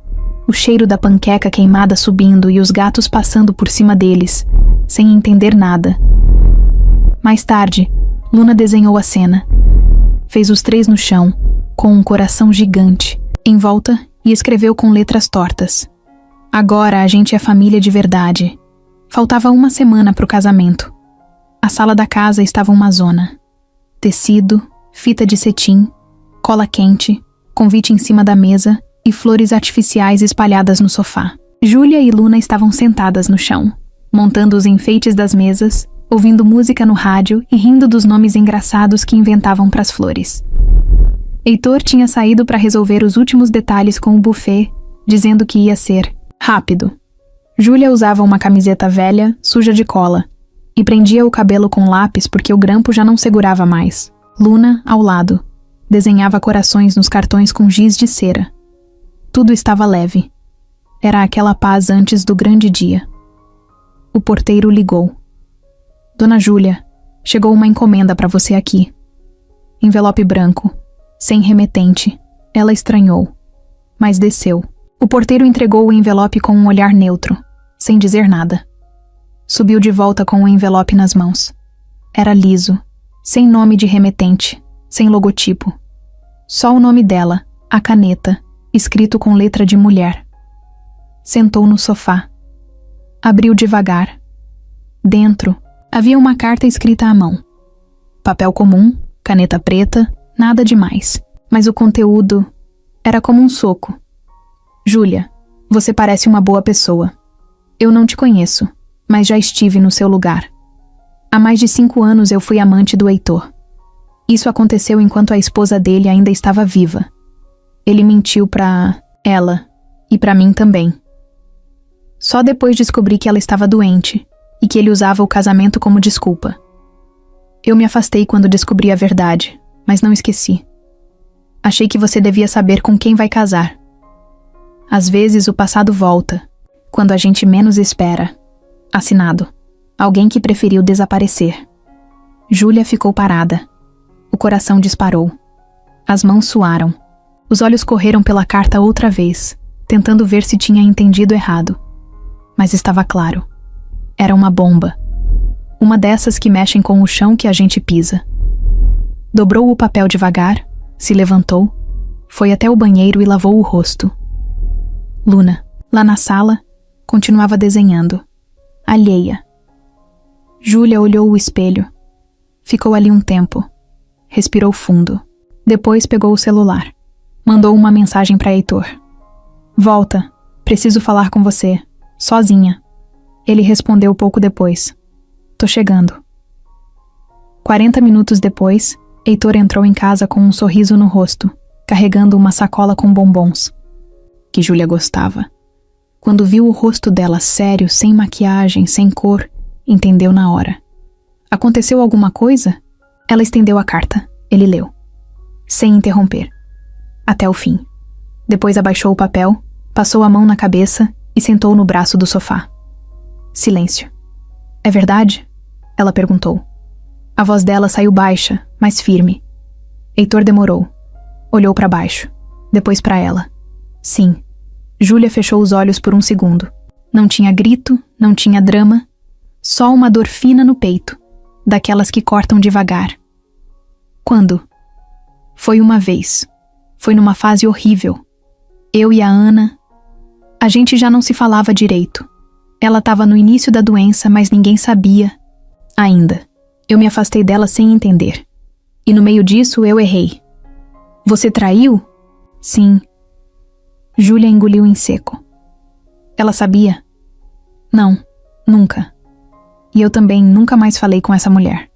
o cheiro da panqueca queimada subindo e os gatos passando por cima deles, sem entender nada. Mais tarde, Luna desenhou a cena. Fez os 3 no chão, com um coração gigante, em volta, e escreveu com letras tortas. Agora a gente é família de verdade. Faltava 1 semana pro casamento. A sala da casa estava uma zona. Tecido, fita de cetim, cola quente, convite em cima da mesa e flores artificiais espalhadas no sofá. Júlia e Luna estavam sentadas no chão, montando os enfeites das mesas, ouvindo música no rádio e rindo dos nomes engraçados que inventavam pras flores. Heitor tinha saído para resolver os últimos detalhes com o buffet, dizendo que ia ser rápido. Júlia usava uma camiseta velha, suja de cola, e prendia o cabelo com lápis porque o grampo já não segurava mais. Luna, ao lado, desenhava corações nos cartões com giz de cera. Tudo estava leve. Era aquela paz antes do grande dia. O porteiro ligou. Dona Júlia, chegou uma encomenda para você aqui. Envelope branco, sem remetente. Ela estranhou, mas desceu. O porteiro entregou o envelope com um olhar neutro, sem dizer nada. Subiu de volta com o envelope nas mãos. Era liso, sem nome de remetente, sem logotipo. Só o nome dela, a caneta, escrito com letra de mulher. Sentou no sofá. Abriu devagar. Dentro, havia uma carta escrita à mão. Papel comum, caneta preta, nada demais. Mas o conteúdo era como um soco. Júlia, você parece uma boa pessoa. Eu não te conheço, mas já estive no seu lugar. Há mais de 5 anos eu fui amante do Heitor. Isso aconteceu enquanto a esposa dele ainda estava viva. Ele mentiu pra ela e pra mim também. Só depois descobri que ela estava doente e que ele usava o casamento como desculpa. Eu me afastei quando descobri a verdade, mas não esqueci. Achei que você devia saber com quem vai casar. Às vezes o passado volta, quando a gente menos espera. Assinado. Alguém que preferiu desaparecer. Júlia ficou parada. O coração disparou. As mãos suaram. Os olhos correram pela carta outra vez, tentando ver se tinha entendido errado. Mas estava claro. Era uma bomba. Uma dessas que mexem com o chão que a gente pisa. Dobrou o papel devagar, se levantou, foi até o banheiro e lavou o rosto. Luna, lá na sala, continuava desenhando. Alheia. Júlia olhou o espelho. Ficou ali um tempo. Respirou fundo. Depois pegou o celular. Mandou uma mensagem para Heitor. Volta, preciso falar com você. Sozinha. Ele respondeu pouco depois. Tô chegando. 40 minutos depois, Heitor entrou em casa com um sorriso no rosto, carregando uma sacola com bombons. Que Júlia gostava. Quando viu o rosto dela sério, sem maquiagem, sem cor, entendeu na hora. Aconteceu alguma coisa? Ela estendeu a carta. Ele leu. Sem interromper. Até o fim. Depois abaixou o papel, passou a mão na cabeça e sentou no braço do sofá. Silêncio. É verdade? Ela perguntou. A voz dela saiu baixa, mas firme. Heitor demorou. Olhou para baixo, depois para ela. Sim. Júlia fechou os olhos por um segundo. Não tinha grito, não tinha drama, só uma dor fina no peito, daquelas que cortam devagar. Quando? Foi uma vez. Foi numa fase horrível. Eu e a Ana... A gente já não se falava direito. Ela estava no início da doença, mas ninguém sabia. Ainda. Eu me afastei dela sem entender. E no meio disso, eu errei. Você traiu? Sim. Júlia engoliu em seco. Ela sabia? Não, nunca. E eu também nunca mais falei com essa mulher.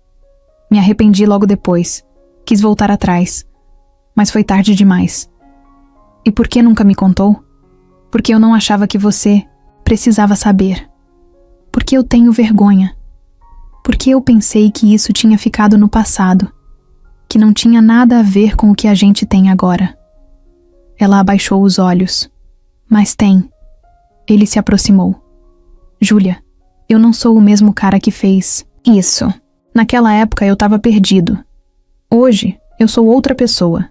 Me arrependi logo depois. Quis voltar atrás. Mas foi tarde demais. E por que nunca me contou? Porque eu não achava que você precisava saber. Porque eu tenho vergonha. Porque eu pensei que isso tinha ficado no passado. Que não tinha nada a ver com o que a gente tem agora. Ela abaixou os olhos. Mas tem. Ele se aproximou. Júlia, eu não sou o mesmo cara que fez isso. Naquela época eu estava perdido. Hoje eu sou outra pessoa.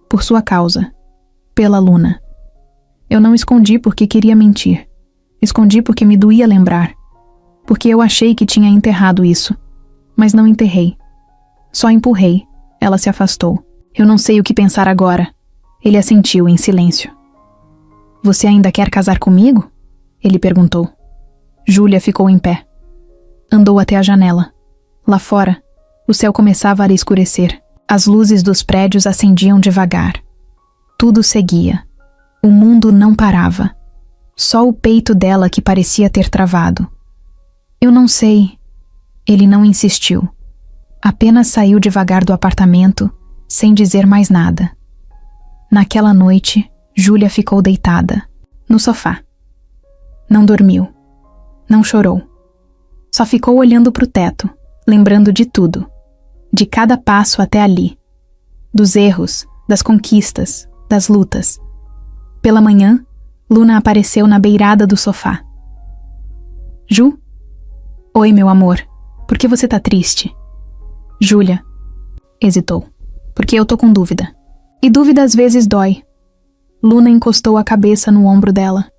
Por sua causa. Pela Luna. Eu não escondi porque queria mentir. Escondi porque me doía lembrar. Porque eu achei que tinha enterrado isso. Mas não enterrei. Só empurrei. Ela se afastou. Eu não sei o que pensar agora. Ele assentiu em silêncio. Você ainda quer casar comigo? Ele perguntou. Júlia ficou em pé. Andou até a janela. Lá fora, o céu começava a escurecer. As luzes dos prédios acendiam devagar. Tudo seguia. O mundo não parava. Só o peito dela que parecia ter travado. Eu não sei. Ele não insistiu. Apenas saiu devagar do apartamento, sem dizer mais nada. Naquela noite, Júlia ficou deitada, no sofá. Não dormiu. Não chorou. Só ficou olhando para o teto, lembrando de tudo. De cada passo até ali. Dos erros, das conquistas, das lutas. Pela manhã, Luna apareceu na beirada do sofá. Ju? Oi, meu amor. Por que você tá triste? Júlia. Hesitou. Porque eu tô com dúvida. E dúvida às vezes dói. Luna encostou a cabeça no ombro dela.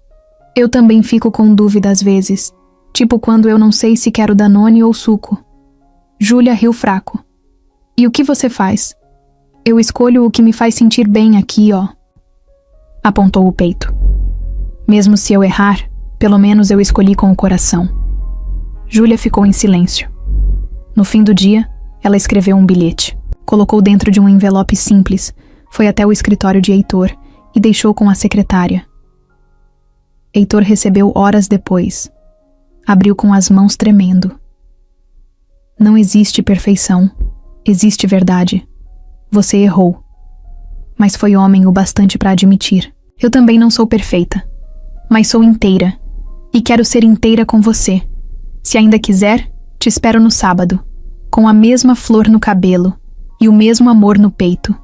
Eu também fico com dúvida às vezes. Tipo quando eu não sei se quero Danone ou suco. Júlia riu fraco. E o que você faz? Eu escolho o que me faz sentir bem aqui, ó. Apontou o peito. Mesmo se eu errar, pelo menos eu escolhi com o coração. Júlia ficou em silêncio. No fim do dia, ela escreveu um bilhete. Colocou dentro de um envelope simples, foi até o escritório de Heitor e deixou com a secretária. Heitor recebeu horas depois. Abriu com as mãos tremendo. Não existe perfeição. Existe verdade. Você errou. Mas foi homem o bastante para admitir. Eu também não sou perfeita. Mas sou inteira. E quero ser inteira com você. Se ainda quiser, te espero no sábado. Com a mesma flor no cabelo e o mesmo amor no peito.